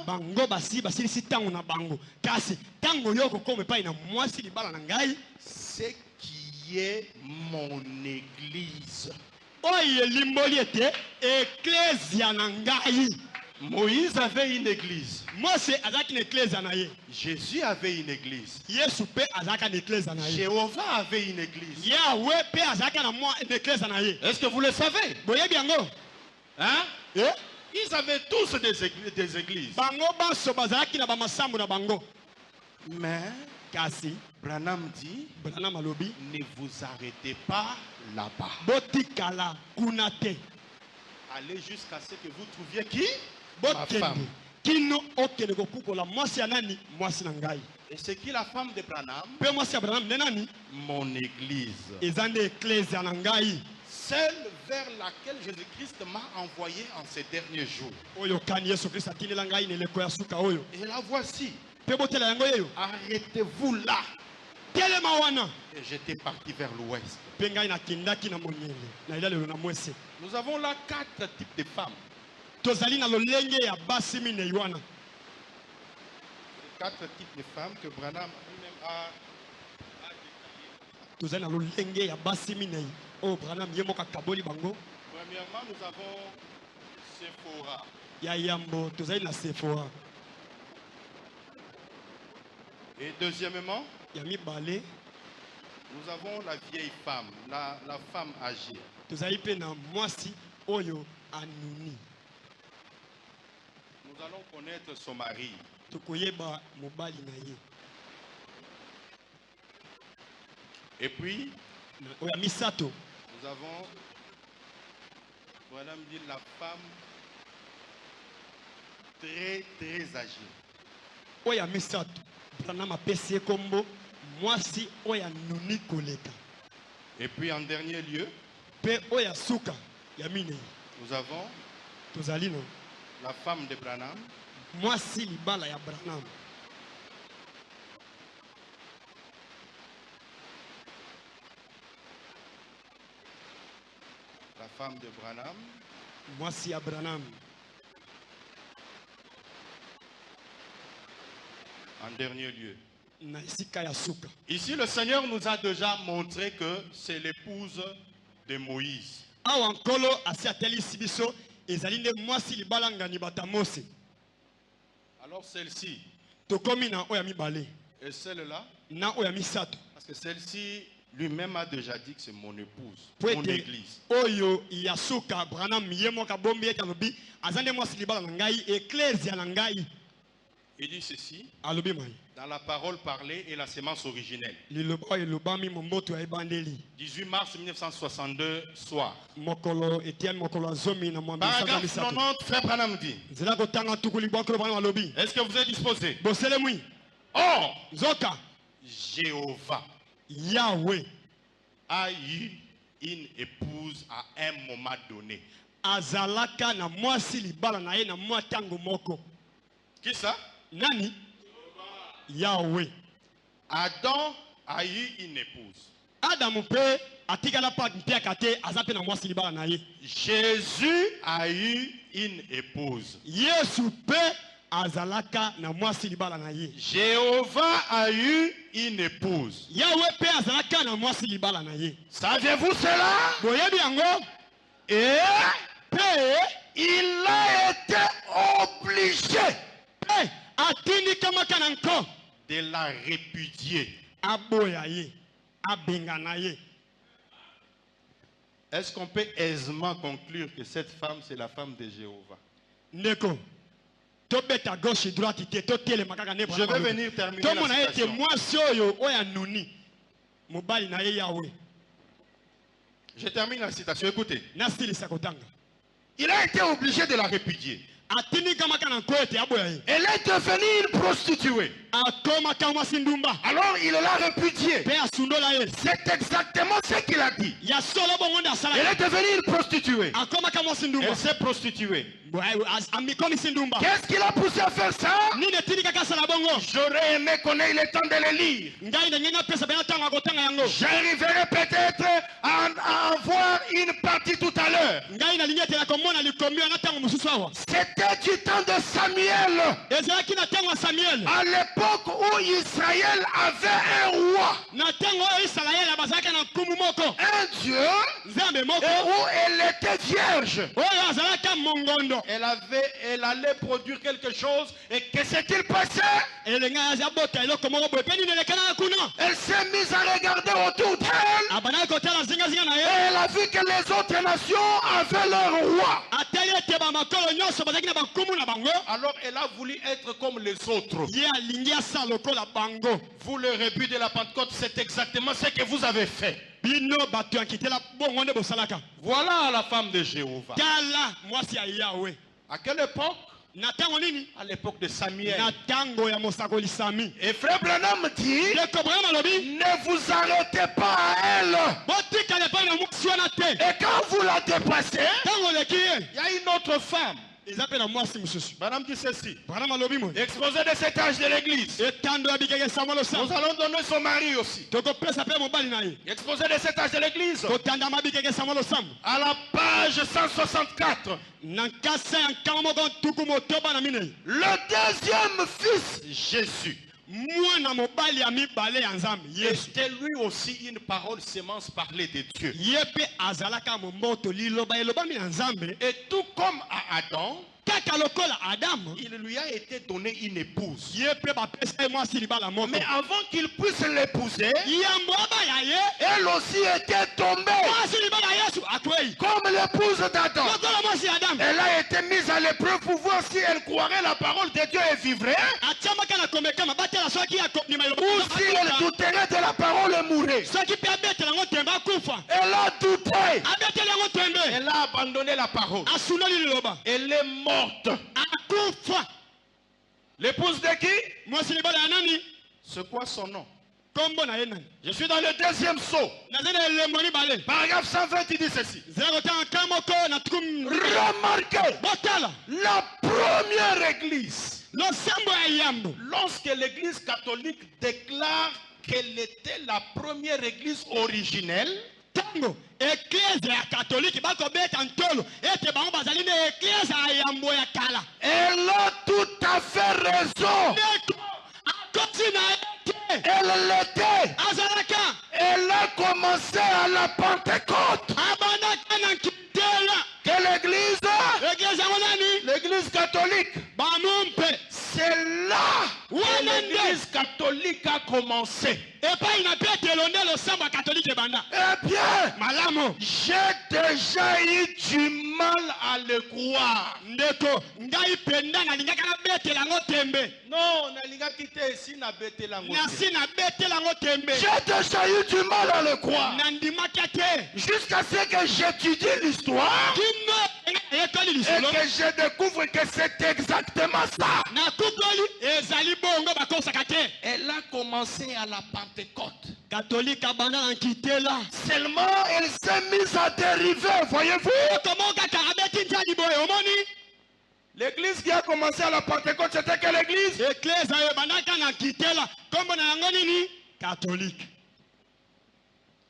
c'est qui est mon église. Moïse avait une église. Jésus avait une église. Jéhovah avait une église. Est-ce que vous le savez? Hein? Ils avaient tous des églises. Mais Branham dit, ne vous arrêtez pas là-bas. Allez jusqu'à ce que vous trouviez qui? Ma femme. Et c'est qui la femme de Branham? Mon église. Celle vers laquelle Jésus-Christ m'a envoyé en ces derniers jours. Et la voici. Arrêtez-vous là. Et j'étais parti vers l'ouest. Nous avons là 4 types de femmes. 4 types de femmes que Branham lui-même a détaillées. Premièrement, nous avons Sephora. Et deuxièmement, nous avons la vieille femme, la femme âgée. Nous allons connaître son mari. Et puis, nous avons, Branham dit, la femme très très âgée. Et puis en dernier lieu, nous avons la femme de Branham. La femme de Branham. En dernier lieu. Ici, le Seigneur nous a déjà montré que c'est l'épouse de Moïse. Alors celle-ci et celle-là, parce que celle-ci lui-même a déjà dit que c'est mon épouse, mon église. Il dit ceci dans la parole parlée et la sémence originelle. 18 mars 1962 soir. Paragraphe 90, frère Branham dit. Est-ce que vous êtes disposés? Oh, Jéhovah Yahweh a eu une épouse à un moment donné. Qui ça? Nani? Yahweh. Adam a eu une épouse. Adam pe atikala pa ntiakate azape na mwasi libala na ye. Jésus a eu une épouse. Yesu pe azalaka na mwasi libala na ye. Jéhovah a eu une épouse. Yahweh pe azalaka na mwasi libala na ye. Saviez-vous cela? Boyebi yango? Et Pe il a été obligé pe atini kama kananko de la répudier. aboya ye, abengana ye. Est-ce qu'on peut aisément conclure que cette femme, c'est la femme de Jéhovah? Ndeko. Tobeta gauche droite te totele makaka ne. Je vais venir terminer la Tomona ete citation. mwasi oyo oya nuni. Mobali na ye Yahweh. Je termine la citation, écoutez. Nasilisa kotanga. il a été obligé de la répudier. Atini kama kananko ete aboya ye. Elle est devenue une prostituée. Akoma kama sindumba. Alors il l'a répudiée. Pe asundola ye. C'est exactement ce qu'il a dit. Ya solo bongo nda sala. Elle est devenue une prostituée. Akoma kama sindumba. Elle s'est prostituée. Ami komi sindumba. Qu'est-ce qui l'a poussé à faire ça? Ni ne tini kaka sala bongo. J'aurais aimé qu'on ait le temps de le lire. Ngai na ngenga pesa bena tanga kotanga yango. J'arriverai peut-être à en voir une partie tout à l'heure. Ngai na linyete la komona likomi na tanga mususu awa. C'était du temps de Samuel. Ezalaki na tanga Samuel. À l'époque où Israël avait un roi. Na tanga Israël abazaka na kumu moko. Un Dieu. Nzambe Et moko. où elle était vierge. Oyo azalaka mongondo. Elle allait produire quelque chose. Et Qu'est-ce qu'il passait? Elenga azabota eloko moko boye peni nelekana kuna. Elle s'est mise à regarder autour d'elle. Abana kotala zinga zinga na Et ye. elle a vu que les autres nations avaient leur roi. Atali ete ba makolo nyonso bazaki na bakumu na bango. alors elle a voulu être comme les autres. Ye alingi asala lokola bango. Vous, le rebut de la Pentecôte, c'est exactement ce que vous avez fait. Bino bato yankitela bongo nde bosalaka. Voilà la femme de Jéhovah. Tala mwasi ya Yahweh. À quelle époque? Na tango nini? À l'époque de Samuel. Na tango ya mosakoli Sami. Et Frère Branham dit, Ndeko Branham alobi. ne vous arrêtez pas à elle. Botika le pa na mwasi wana te. Et quand vous la dépassez, Tango leki ye. Il y a une autre femme. Eza pe na mwasi mususu. Madame dit ceci. Branham alobi mo. Exposé de cet âge de l'église. Etando ya bikeke samolo Nous sam. allons donner son mari aussi. Tokopesa pe mobali na ye. Exposé de cet âge de l'église. Kotanda mabikeke samolo sam. À la page 164. Na nkasa ya nkama moko tuku motoba na minei. le deuxième fils, Jésus. Mwana mobali ya mibale ya Nzambe Yesu. C'était lui aussi une parole sémence parlée de Dieu. Ye pe azalaka momboto liloba elobami na Nzambe. Et tout comme à Adam, Kaka lokola Adam. il lui a été donné une épouse. Ye pe bapesa ye mwasi libala moko. mais avant qu'il puisse l'épouser, Yambo abaya ye. elle aussi était tombée Mwasi libala Yesu akwei. comme l'épouse d'Adam. Lokola mwasi Adam. Elle a été mise à l'épreuve pour voir si elle croirait la parole de Dieu et vivrait, Atiamaka na komeka mabatela soki akondima ou eloba. si elle douterait de la parole et mourrait. Soki pe abetela ngo tembe akufa. Elle a douté. Abetela ngo tembe. Elle a abandonné la parole. Asunoli liloba. Elle est morte. Akufa. L'épouse de qui? Mwasi libala ya nani? C'est quoi son nom? Kombo na ye nani? Je suis dans le deuxième saut. Nazana elembo mibale. Paragraphe 120, il dit ceci. Zero tanga kamoko na tukum. Remarquez, Botala. la première église, Losambo ya yambo. Lorsque l'église catholique déclare qu'elle était la première église originelle, Tango. Eklese ya katoliki bakobeta ntolo. Ete bango bazali na eklese ya yambo ya kala. elle a tout à fait raison. Neko. Akosi na ete. Elle l'était. Azalaka. Elle a commencé à la Pentecôte. Abandaka na kitela. Quelle église? Eklese yango nani? L'église catholique. Bamumpe. C'est là que Wana nde. l'église catholique a commencé. Epai na pete londe losambo ya katolike banda. Eh bien, Malamo. j'ai déjà eu du mal à le croire. Ndeko. Ngai penda na lingaka na betela ngo tembe. Non, nalingaki te si na betela ngo te. Nasi na betela ngo tembe. J'ai déjà eu du mal à le croire. Nandimaka te. Jusqu'à ce que j'étudie l'histoire Kino ekoli et lisolo. que je découvre que c'est exactement ça. Na kukoli ezali bongo bakosaka te. Elle a commencé à la Pentecôte. Catholique abanda na kitela. Seulement, elle s'est mise à dériver, voyez-vous. Comment kaka abeti ntali boye omoni? Les L'église qui a commencé à la Pentecôte, c'était quelle église? Catholique.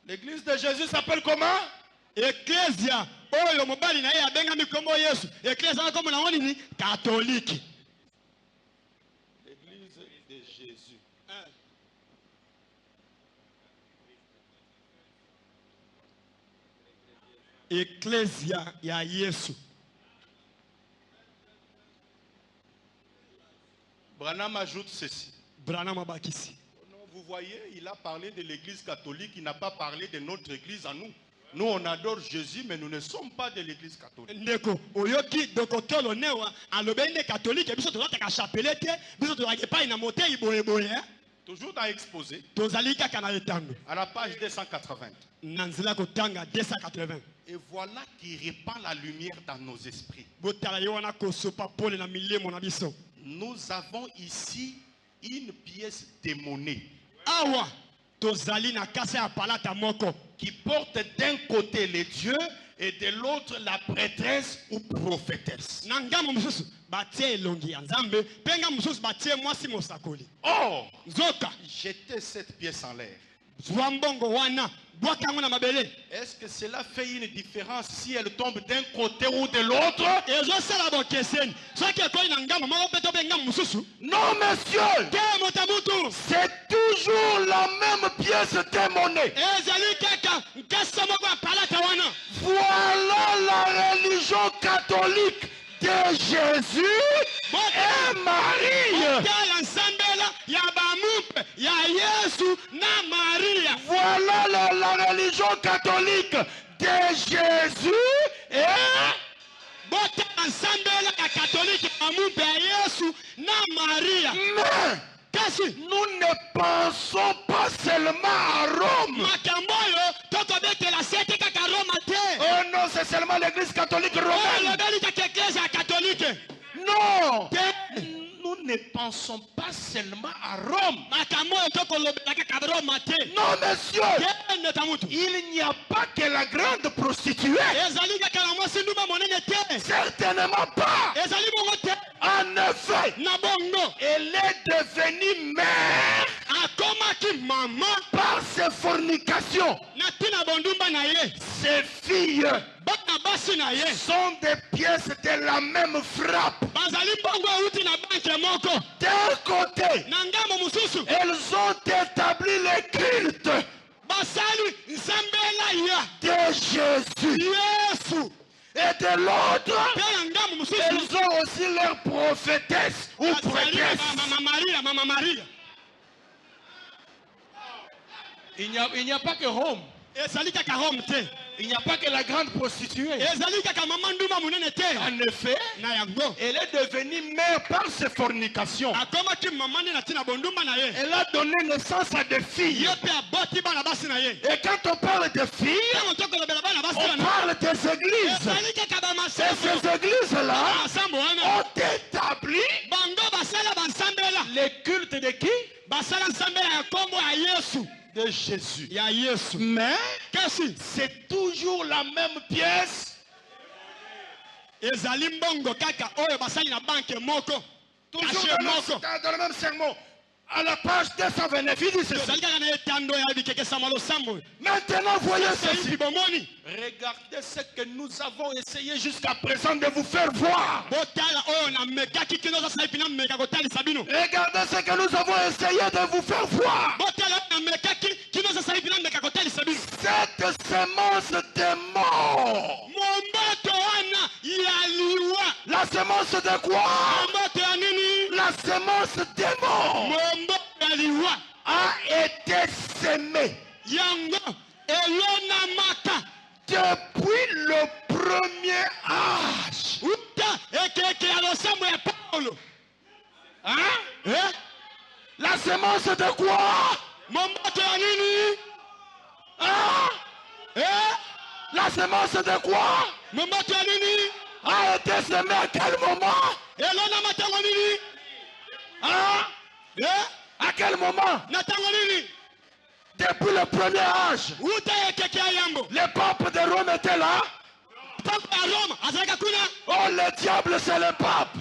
L'église de Jésus s'appelle comment? Ecclesia. Oyo mobali na ye abengami kombo Yesu. Ecclesia comme na ngoni ni catholique. L'église de Jésus. Ecclesia ya Yesu. Branham ajoute ceci. Branham abakisi. Vous voyez, il a parlé de l'église catholique, il n'a pas parlé de notre église à nous. Nous, on adore Jésus, mais nous ne sommes pas de l'église catholique. Ndeko, oyoki dokotolo newa, alobende catholique, biso tozata ka chapelete, biso tozaki pa ina mote iboye boye. Toujours dans l'exposé, Tozalika kana etando. à la page 280. Nanzila kotanga 280. Et voilà qui répand la lumière dans nos esprits. Botala yowana kosopa pole na milemo na biso. Nous avons ici une pièce de monnaie Awa, tozali na kasa ya palata moko. qui porte d'un côté les dieux et de l'autre la prêtresse ou prophétesse. Nangamo mususu batie elongi ya Nzambe, penga mususu batie mwasi mosakoli. Or, Zoka, jetez cette pièce en l'air. zwambongo wana, bwakango na mabele. Est-ce que cela fait une différence si elle tombe d'un côté ou de l'autre? Ezo sala bokeseni. Soki ekoi na ngamo moko peto benga mususu. Non, monsieur. Ke motamutu. C'est toujours la même pièce de monnaie. Ezali kaka nkasa moko ya palata wana. Voilà la religion catholique de Jésus et Marie. Kala nsambela ya bamupe ya Yesu na Maria. Voilà la religion catholique de Jésus et Bota nsambela ya katoliki bamupe ya Yesu na Maria. mais Kasi nous ne pensons pas seulement à Rome. makamboyo toto bete la sete kaka Roma te. Oh non, c'est seulement l'église catholique romaine. Lobeli kaka eklezia katolike. Non, Te. nous ne pensons pas seulement à Rome. Makamboyo toko lobela kaka Roma te. Non, monsieur, Te netamutu. il n'y a pas que la grande prostituée. Ezali kaka na mwasi ndumba monene te. Certainement pas. Ezali bongo te. En effet, Na bongo. elle est devenue mère Akomaki mama. par ses fornications. Na tina bondumba na ye. Ses filles Bana basi na ye. sont des pièces de la même frappe. Bazali bongo uti na banke moko. D'un côté, Na ngamo mususu. elles ont établi le culte Basali nsambela ya. de Jésus. Yesu. Et de l'autre, Pe na ngamo mususu. elles ont aussi leur prophétesse ou Bazali prêtresse. Mama Maria. Il n'y a pas que Rome. Ezali kaka Rome te. Il n'y a pas que la grande prostituée. Ezali kaka mama ndumba munene te. En effet, Na yango. elle est devenue mère par ses fornications. Akomaki mama ne na tina bondumba na ye. Elle a donné naissance à des filles. Ye pe aboti bana basi na ye. Et quand on parle de filles, Tango toko lobela bana basi on na. parle des églises. Ezali kaka ba Et masambo. ces églises-là Masambo wana. ont établi Bango basala bansambela. les cultes de qui? Basala nsambela ya kombo ya Yesu. De Jésus. Ya Yesu. Mais Kasi c'est toujours la même pièce. ezali mbongo kaka oyo basali na banke moko. Toujours Caché moko. dans le même sermon. À la page 229, il dit ceci. Ezali kaka na etando ya bikekesa malosambo. Maintenant, voyez ceci. Sayi bomoni. Regardez ce que nous avons essayé jusqu'à présent de vous faire voir. Botala oyo na mekaki kino za sayi pina meka kotali sabino. Regardez ce que nous avons essayé de vous faire voir. Botala oyo na mekaki kino za sayi pina meka kotali sabino. Cette semence de mort. Momboto wana ya liwa. La semence de quoi? Momboto ya nini? La semence de mort Momboto ya liwa. a été semée Yango elona maka. depuis le premier âge. Uta ekeke ya losambo ya Paulo. Hein? Eh? La semence de quoi? Momboto ya nini? Hein? Eh? La semence de quoi Momboto ya nini? a été semée à quel moment? Elona matango nini? Hein? Eh? À quel moment? Na tango nini? Depuis le premier âge. Uta ekeke ya yambo. Les papes de Rome étaient là. Oh, le diable, c'est le pape.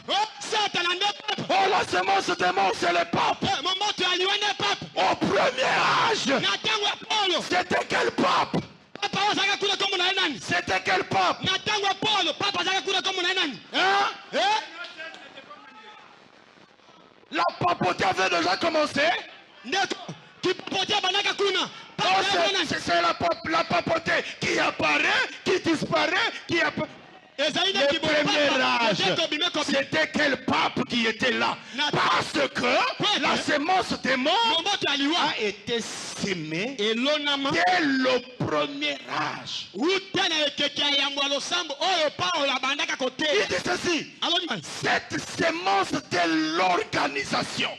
Oh, la semence démon, c'est le pape. Au premier âge, c'était quel pape? C'était quel pape? Hein? La papauté avait déjà commencé. Oh, c'est la papauté qui apparaît, qui disparaît, qui apparaît. Le premier âge, c'était quel pape qui était là? Parce que la semence démon a été sémée dès le premier âge. Il dit ceci: cette semence de l'organisation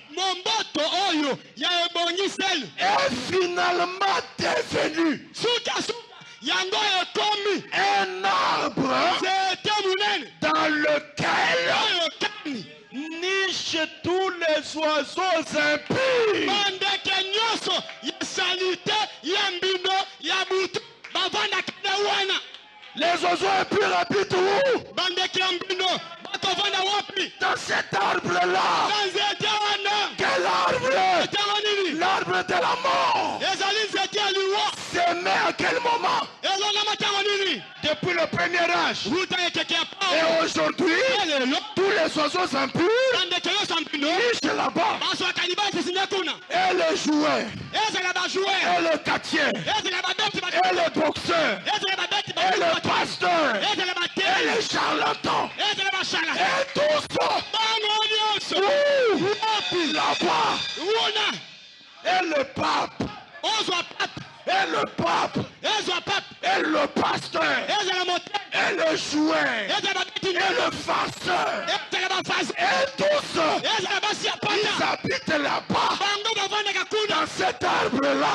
est finalement devenue un arbre dans lequel nichent tous les oiseaux impies. Les oiseaux impies habitent où? Dans cet arbre-là. Quel arbre? L'arbre de la mort. S'aimer à quel moment? Depuis le premier âge. Et aujourd'hui, tous les oiseaux impurs nichent là-bas. Et les jouets, et le quartier, et les boxeurs, et le pasteur, et les charlatans, et tout ça. Là-bas. Et le pape. Et le pape. Et le pasteur. Et le jouet. Et le farceur. Et tous. Ils habitent là-bas. Dans cet arbre-là.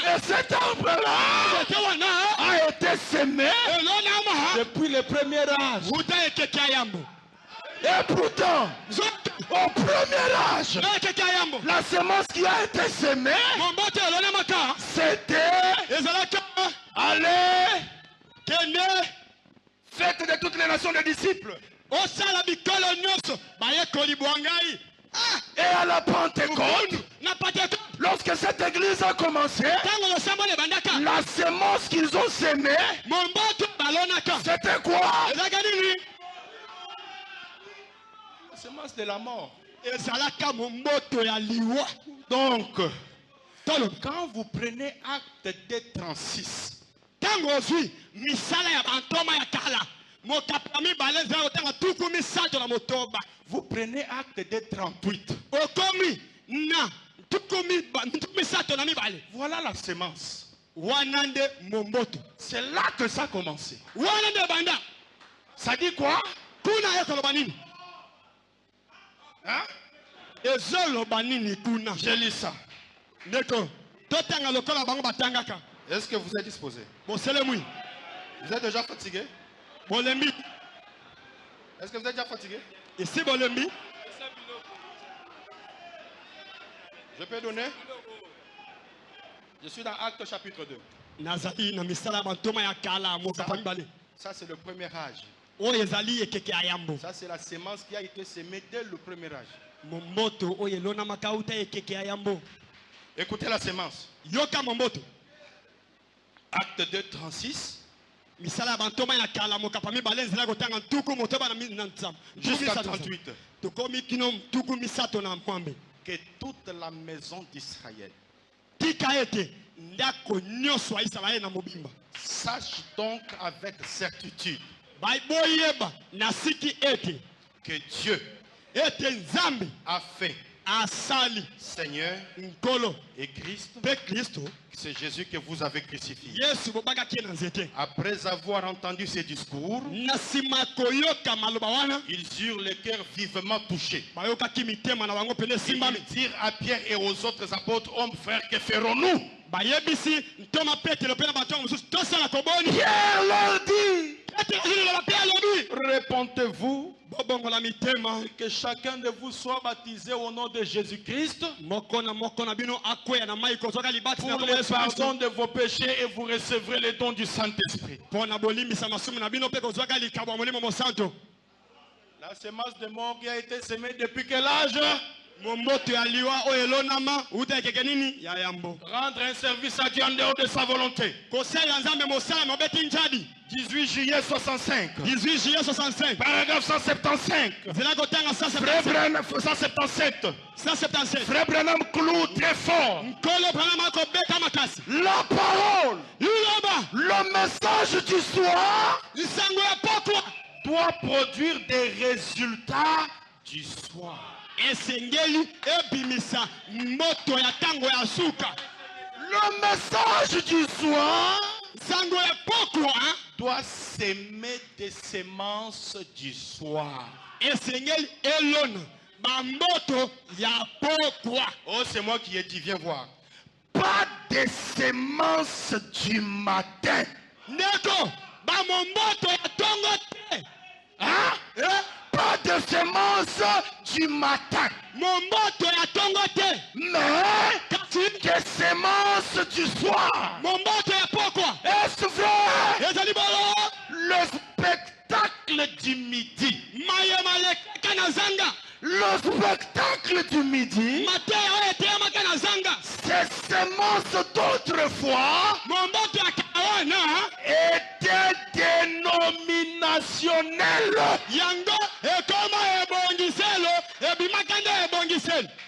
Et cet arbre-là a été semé depuis le premier âge. Et pourtant, au premier âge, la semence qui a été semée, c'était allez, faites de toutes les nations des disciples. Et à la Pentecôte, lorsque cette église a commencé, la semence qu'ils ont sémée, c'était quoi? La semence de la mort. Donc, quand vous prenez acte de 36, vous prenez acte de 38. Voilà la semence. C'est là que ça a commencé. Ça dit quoi? Hein? Je lis ça. Est-ce que vous êtes disposé? Vous êtes déjà fatigué? Est-ce que vous êtes déjà fatigué? Je peux donner? Je suis dans Actes chapitre 2. Ça c'est le premier âge. Ça c'est la semence qui a été semée dès le premier âge. Écoutez la semence. Acte 2, 36. Jusqu'à 38. Que toute la maison d'Israël sache donc avec certitude que Dieu a fait Seigneur et Christ, c'est Jésus que vous avez crucifié. Après avoir entendu ces discours, ils eurent le cœur vivement touché. Ils dirent à Pierre et aux autres apôtres: hommes, frères, que ferons-nous? Pierre leur dit: répondez-vous Que chacun de vous soit baptisé au nom de Jésus-Christ pour le pardon de vos péchés et vous recevrez le don du Saint-Esprit. La semence de mort qui a été semée depuis quel âge? Rendre un service à Dieu en dehors de sa volonté. 18 juillet 65. 18 juillet 65. Paragraphe 175. 177. Frère Branham cloue très fort. La parole, le message du soir doit produire des résultats du soir. Le message du soir doit s'aimer des semences du soir. Oh, c'est moi qui ai dit, viens voir. Pas des semences du matin. Hein? Pas de semences du matin. Mais des semences du soir. Est-ce vrai? Le spectacle du midi. Le spectacle du midi. Ces semences d'autrefois étaient dénominationnelles.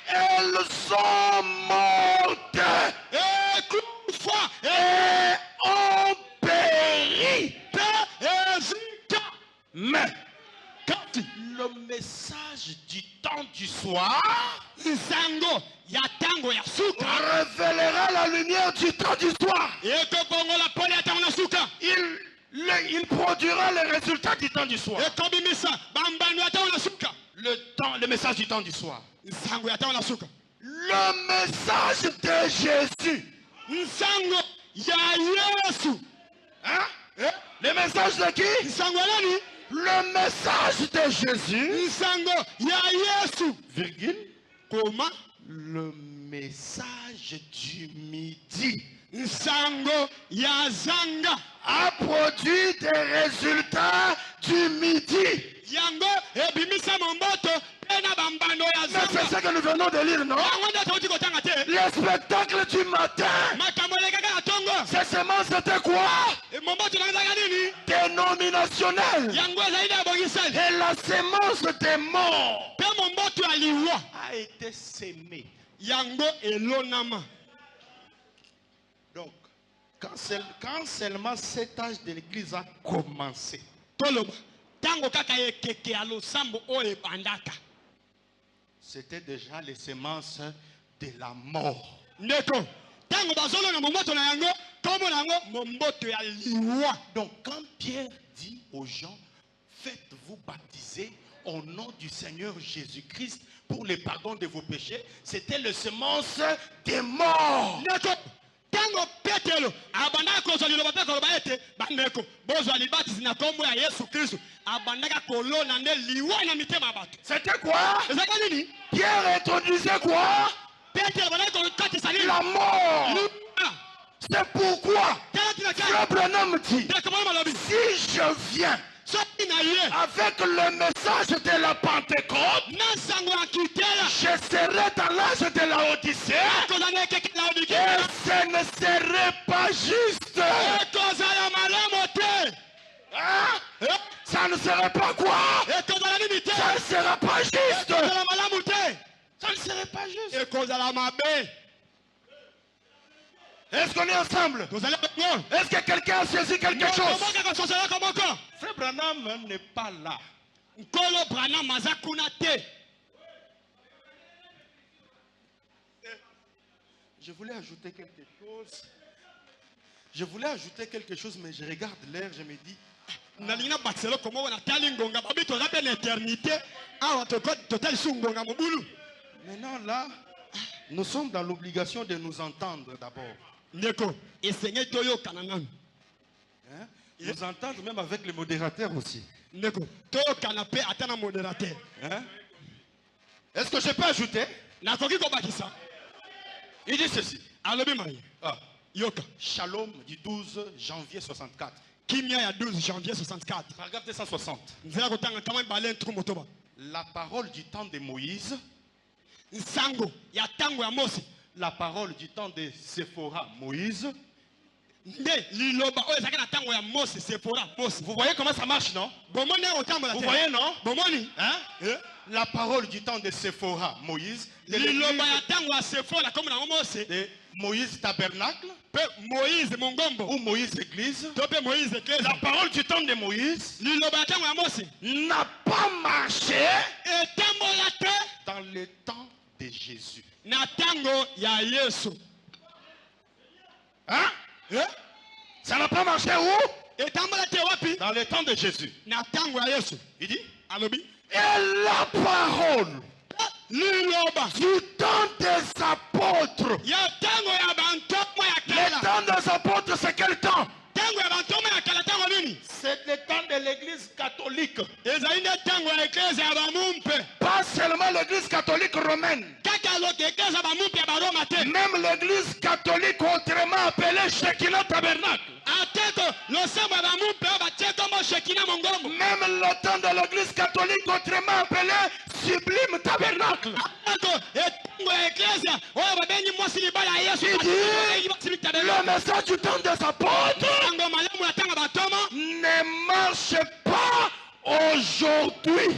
Elles sont mortes et ont péri. Mais le message du temps du soir révélera la lumière du temps du soir. Il produira les résultats du temps du soir. Le message du temps du soir. Le message de Jésus. Hein? Le message de qui? Le message de Jésus. Virgule. Comment? Le message du midi a produit des résultats du midi. Mais c'est ce que nous venons de lire, non? Le spectacle du matin. Ces semences c'était quoi? Dénominationnel. Et la semence des morts a été sémée. Donc, quand seulement cet âge de l'église a commencé, c'était déjà les semences de la mort. Donc quand Pierre dit aux gens, faites-vous baptiser au nom du Seigneur Jésus-Christ pour le pardon de vos péchés, c'était les semences des morts. C'était quoi? Pierre introduisait quoi? La mort. C'est pourquoi Frère Branham dit, si je viens avec le message de la Pentecôte, je serai dans l'âge de la Odyssée et ce ne serait pas juste. Hein? Ça ne serait pas quoi? Ça ne serait pas juste. Ça ne serait pas juste. Est-ce qu'on est ensemble? Est-ce que quelqu'un a saisi quelque chose? Frère Branham n'est pas là. Je voulais ajouter quelque chose. Mais je regarde l'heure, je me dis. Maintenant là, nous sommes dans l'obligation de nous entendre d'abord. Hein? nous entendre même avec les modérateurs aussi. Hein? Est-ce que je peux ajouter? Il dit ceci. Ah. Shalom du 12 janvier 64. Kimia 12 janvier 64. Paragraphe 260. La parole du temps de Moïse. La parole du temps de Séphora, Moïse. Vous voyez comment ça marche, non? Vous voyez, non? Hein? La parole du temps de Séphora, Moïse. De Moïse tabernacle. Ou Moïse église. La parole du temps de Moïse n'a pas marché dans le temps de Jésus. Hein? Ça n'a pas marché où? Dans le temps de Jésus. Il dit, et la parole du temps des apôtres. Le temps des apôtres, c'est quel temps? C'est le temps de l'église catholique. Pas seulement l'église catholique romaine. Même l'église catholique autrement appelée Shekinah Tabernacle. Même le temps de l'église catholique autrement appelée Sublime Tabernacle. Le message du temps des apôtres ne marche pas aujourd'hui.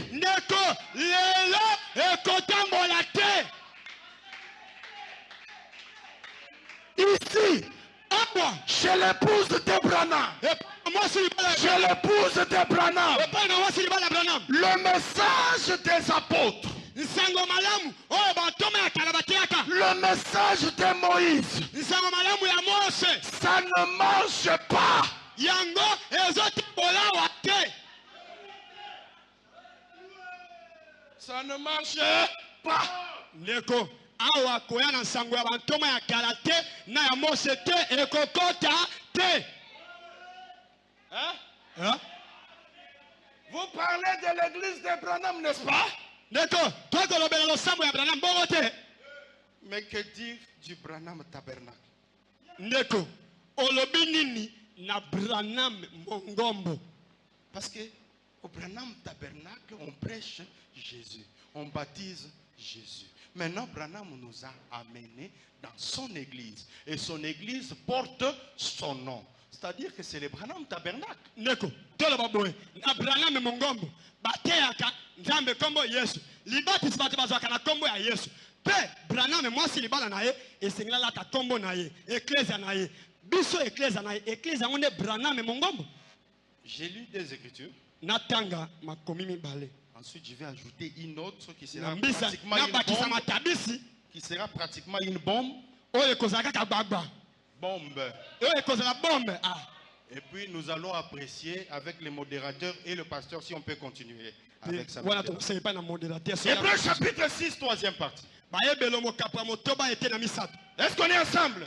Ici, chez l'épouse de Branham, chez l'épouse de Branham, le message des apôtres, le message de Moïse, ça ne marche pas. Ça ne marche pas. Awa koya na sango ya bantoma ya kalate na ya mose te ekokota te. Hein? Vous parlez de l'église de Branham, n'est-ce pas? D'accord. Toi que le bel sambo ya Branham bongote. Mais que dire du Branham tabernacle? Neko olobi nini na Branham mongombo? Parce que au Branham tabernacle on prêche Jésus, on baptise Jésus. Maintenant, Branham nous a amenés dans son église. Et son église porte son nom. C'est-à-dire que c'est le Branham tabernacle. Neko, tolo baboy, na Branham mongombo, bateaka nzambe kombo Yesu. Libati sibati bazwaka na kombo ya Yesu. Pe Branham mwasi libala na ye, esengela la ta kombo na ye, ecclesia na ye. Biso ecclesia na ye, ecclesia ngone Branham mongombo. J'ai lu des écritures. Natanga makomi mibale. Ensuite, je vais ajouter une autre qui sera pratiquement une bombe. Qui sera pratiquement une bombe. Bombe. Et puis, nous allons apprécier avec les modérateurs et le pasteur si on peut continuer avec ça. Hébreux chapitre 6, troisième partie. Est-ce qu'on est ensemble?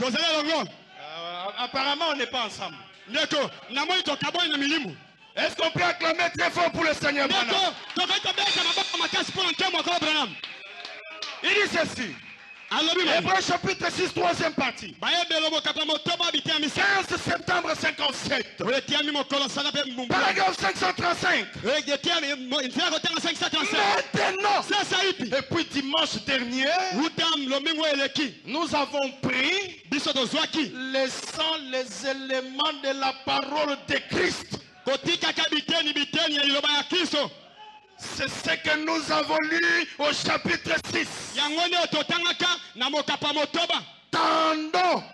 Apparemment, on n'est pas ensemble. Est-ce qu'on peut acclamer très fort pour le Seigneur Branham? Il dit ceci. Hébreux chapitre 6, troisième partie. 15 septembre 57. Paragraphe 535. Maintenant. Et puis dimanche dernier, nous avons pris les éléments de la parole de Christ. C'est ce que nous avons lu au chapitre 6. Tendons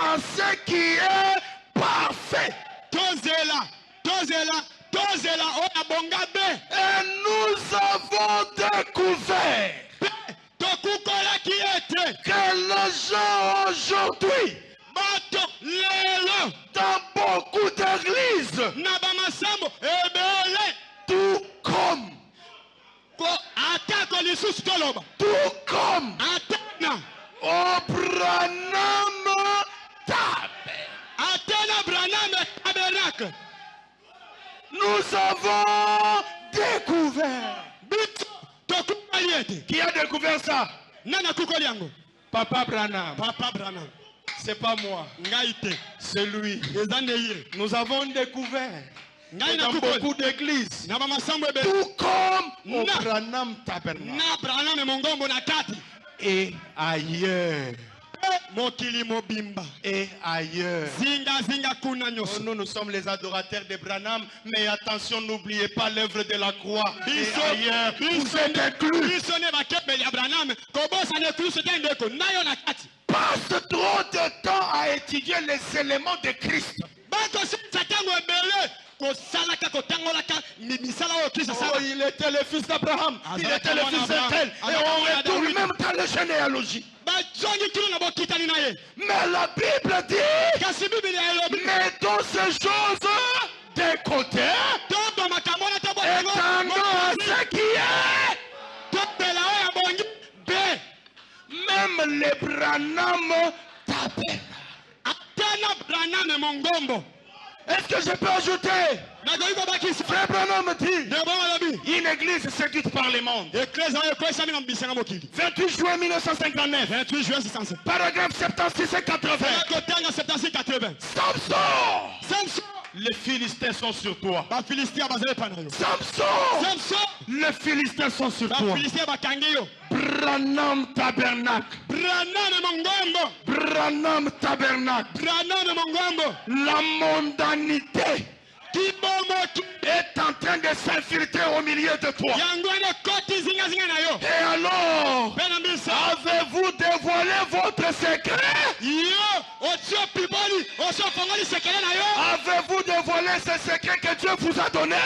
à ce qui est parfait. Et nous avons découvert que les gens aujourd'hui, dans beaucoup d'églises, tout comme au Branham tabernacle, Nous avons découvert. Qui a découvert ça? Papa Branham. C'est pas moi. C'est lui. Nous avons découvert. Dans beaucoup d'églises. Tout comme au Branham Tabernacle. Et ailleurs. Et ailleurs. Nous sommes les adorateurs de Branham, mais attention, n'oubliez pas l'œuvre de la croix. Et ailleurs, vous êtes inclus. Passe trop de temps à étudier les éléments de Christ. Oh, il était le fils d'Abraham, il était le fils d'Ethel, et on retourne même dans les généalogies. Mais la Bible dit, mettons ces choses de côté, étendons à ce qui est. Même les Branham Tabernacle. Est-ce que je peux ajouter? Frère Branham dit, une église séduite par le monde. 28 juin 1959. Paragraphe 76 et 80. Samson. Les Philistins sont sur toi. Samson. Les Philistins sont sur toi. Branham Tabernacle. Branham Tabernacle. La mondanité est en train de s'infiltrer au milieu de toi. Et alors, avez-vous dévoilé votre secret? Avez-vous dévoilé ce secret que Dieu vous a donné?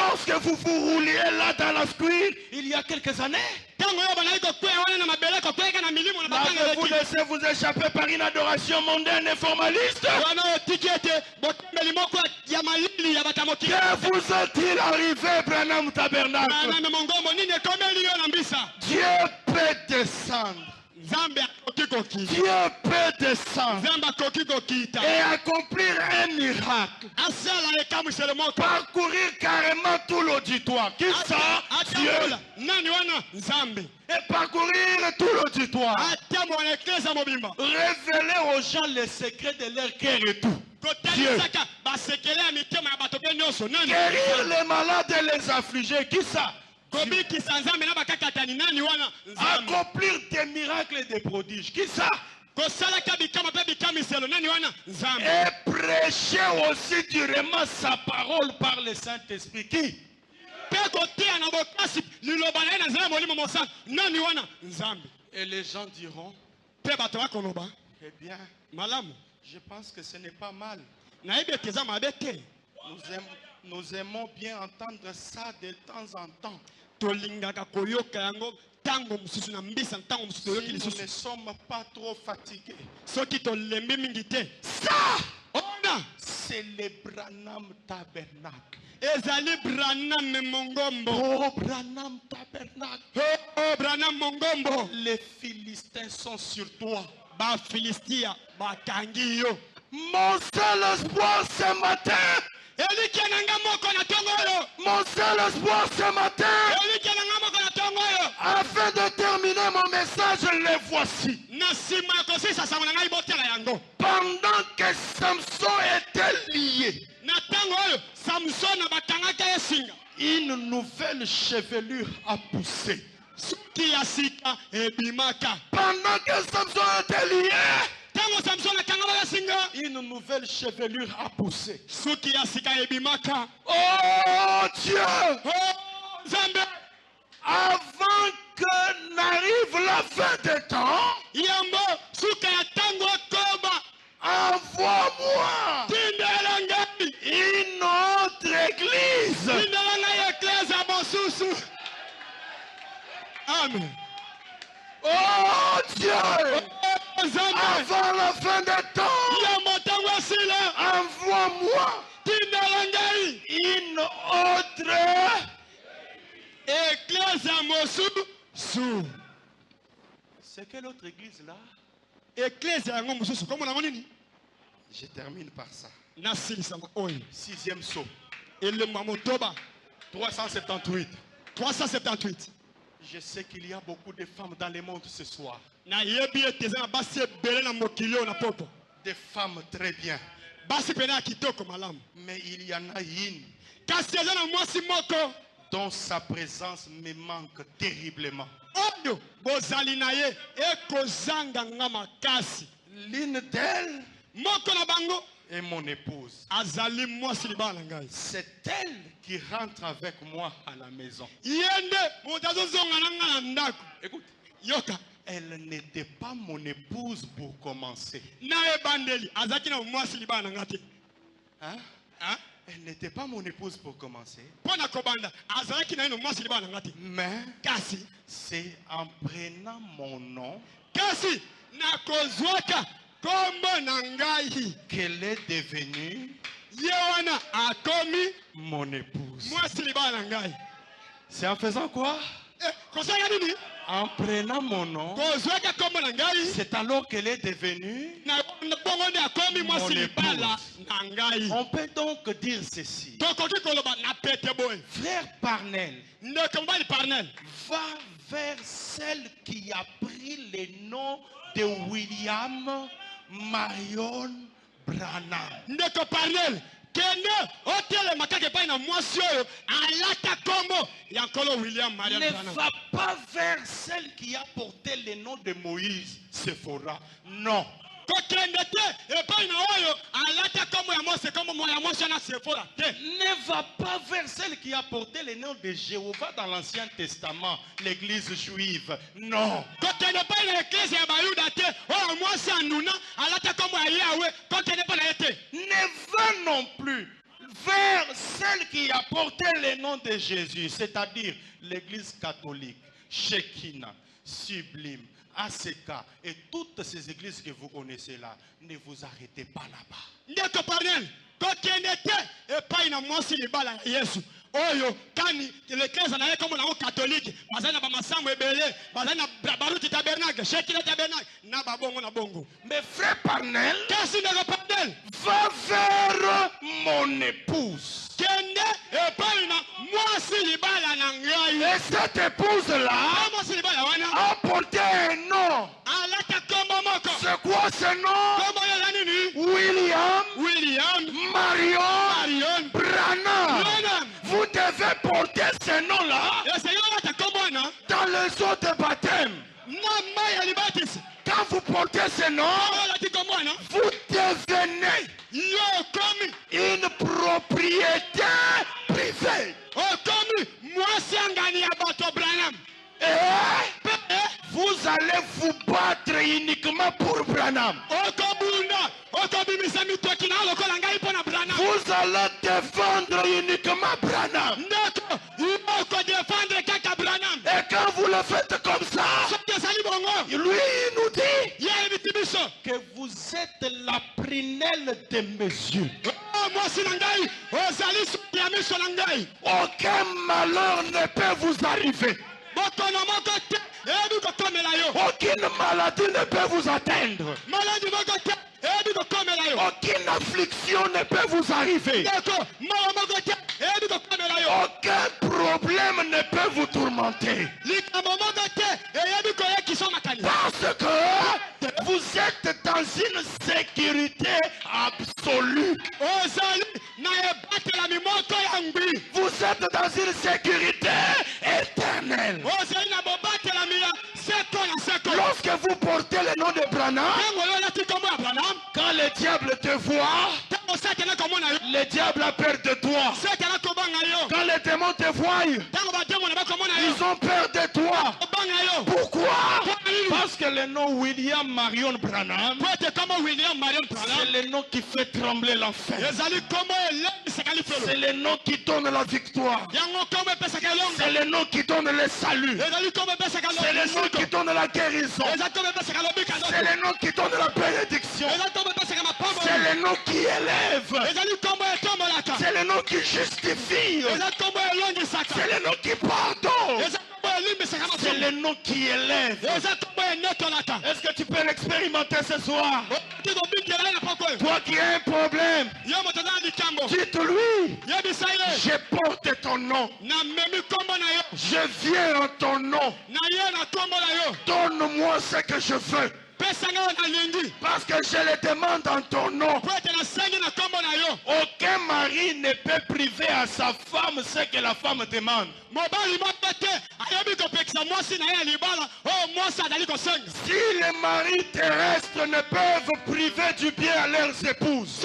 Lorsque vous vous rouliez là dans la squille, il y a quelques années, avez-vous laissé vous échapper par une adoration mondaine et formaliste? Que vous est-il arrivé, Branham Tabernacle? Dieu peut descendre. Dieu peut descendre et accomplir un miracle. Parcourir carrément tout l'auditoire. Qui ça? Dieu. Et parcourir tout l'auditoire. Révéler aux gens les secrets de leur cœur et tout. Dieu. Guérir les malades et les affligés. Qui ça? Accomplir des miracles et des prodiges. Qui ça? Et prêcher aussi durement sa parole par le Saint-Esprit. Qui? Et les gens diront, eh bien, je pense que ce n'est pas mal. Nous aimons bien entendre ça de temps en temps. Si nous ne sommes pas trop fatigués. Ça, c'est le Branham Tabernacle. Oh, Branham Tabernacle. Les Philistins sont sur toi. Mon seul espoir ce matin. Mon seul espoir ce matin. Afin de terminer mon message, les voici. Pendant que Samson était lié, une nouvelle chevelure a poussé. Pendant que Samson était lié, une nouvelle chevelure a poussé. Oh Dieu! Avant que n'arrive la fin des temps, envoie-moi une autre église. Amen. Oh Dieu! Avant la fin des temps, envoie-moi une autre église. C'est quelle autre église là? Je termine par ça. Sixième saut. 378. 378. Je sais qu'il y a beaucoup de femmes dans le monde ce soir. Des femmes très bien. Mais il y en a une dont sa présence me manque terriblement. L'une d'elles est mon épouse. C'est elle qui rentre avec moi à la maison. Écoute, elle n'était pas mon épouse pour commencer. Hein? Elle n'était pas mon épouse pour commencer. Mais c'est en prenant mon nom qu'elle est devenue mon épouse. C'est en faisant quoi? En prenant mon nom, c'est alors qu'elle est devenue mon épouse. On peut donc dire ceci. Frère Parnell, va vers celle qui a pris le nom de William Marion Branham. Ne va pas vers celle qui a porté le nom de Moïse, Sephora. Non. Ne va pas vers celle qui a porté le nom de Jéhovah dans l'Ancien Testament, l'église juive. Non. Ne va non plus vers celle qui a porté le nom de Jésus, c'est-à-dire l'église catholique, Shekinah, Sublime, ACK et toutes ces églises que vous connaissez là. Ne vous arrêtez pas là-bas. Oyo kani l'église na comme na catholique bazana ba masambo ebele bazana baruti tabernacle Shekinah tabernacle na babongo na bongo. Mais frère Parnell, kasi na Parnell va vers mon épouse. Kende epai na mwasi libala na ngai. Et cette épouse là mwasi libala wana a porté un nom. Alata kombo moko. C'est quoi ce nom? Kombo ya nini? William Marion Branham. Vous devez porter ce nom-là dans les eaux de baptême. Quand vous portez ce nom, vous devenez une propriété privée. Et vous allez vous battre uniquement pour Branham. Vous allez défendre uniquement Branham. Et quand vous le faites comme ça, lui nous dit que vous êtes la prunelle de mes yeux. Aucun malheur ne peut vous arriver. Aucune maladie ne peut vous atteindre. Aucune affliction ne peut vous arriver. Aucun problème ne peut vous tourmenter. Parce que vous êtes dans une sécurité absolue. Vous êtes dans une sécurité éternelle. Lorsque vous portez le nom de Branham, quand le diable te voit, le diable a peur de toi. Quand les démons te voient, ils ont peur de toi. Pourquoi? Parce que le nom William Marion Branham, c'est le nom qui fait trembler l'enfer. C'est le nom qui donne la victoire. C'est le nom qui donne le salut. C'est le nom qui donne la guérison. C'est le nom qui donne la bénédiction. C'est le nom qui élève. C'est le nom qui justifie. C'est le nom qui pardonne. C'est le nom qui élève. Est-ce que tu peux l'expérimenter ce soir? Toi qui as un problème, dites-lui, je porte ton nom. Je viens en ton nom. Donne-moi ce que je veux. Parce que je le demande en ton nom. Aucun mari ne peut priver à sa femme ce que la femme demande. Si les maris terrestres ne peuvent priver du bien à leurs épouses,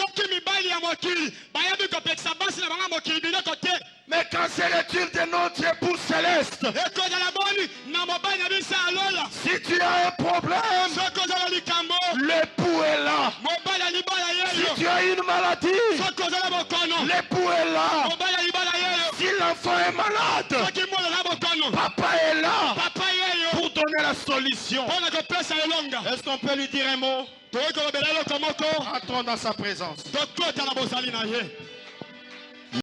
mais quand c'est le Dieu de notre épouse céleste, si tu as un problème, l'époux est là. Si tu as une maladie, l'époux est là. Si l'enfant est malade, papa est là pour donner la solution. Est-ce qu'on peut lui dire un mot? Entrons dans sa présence.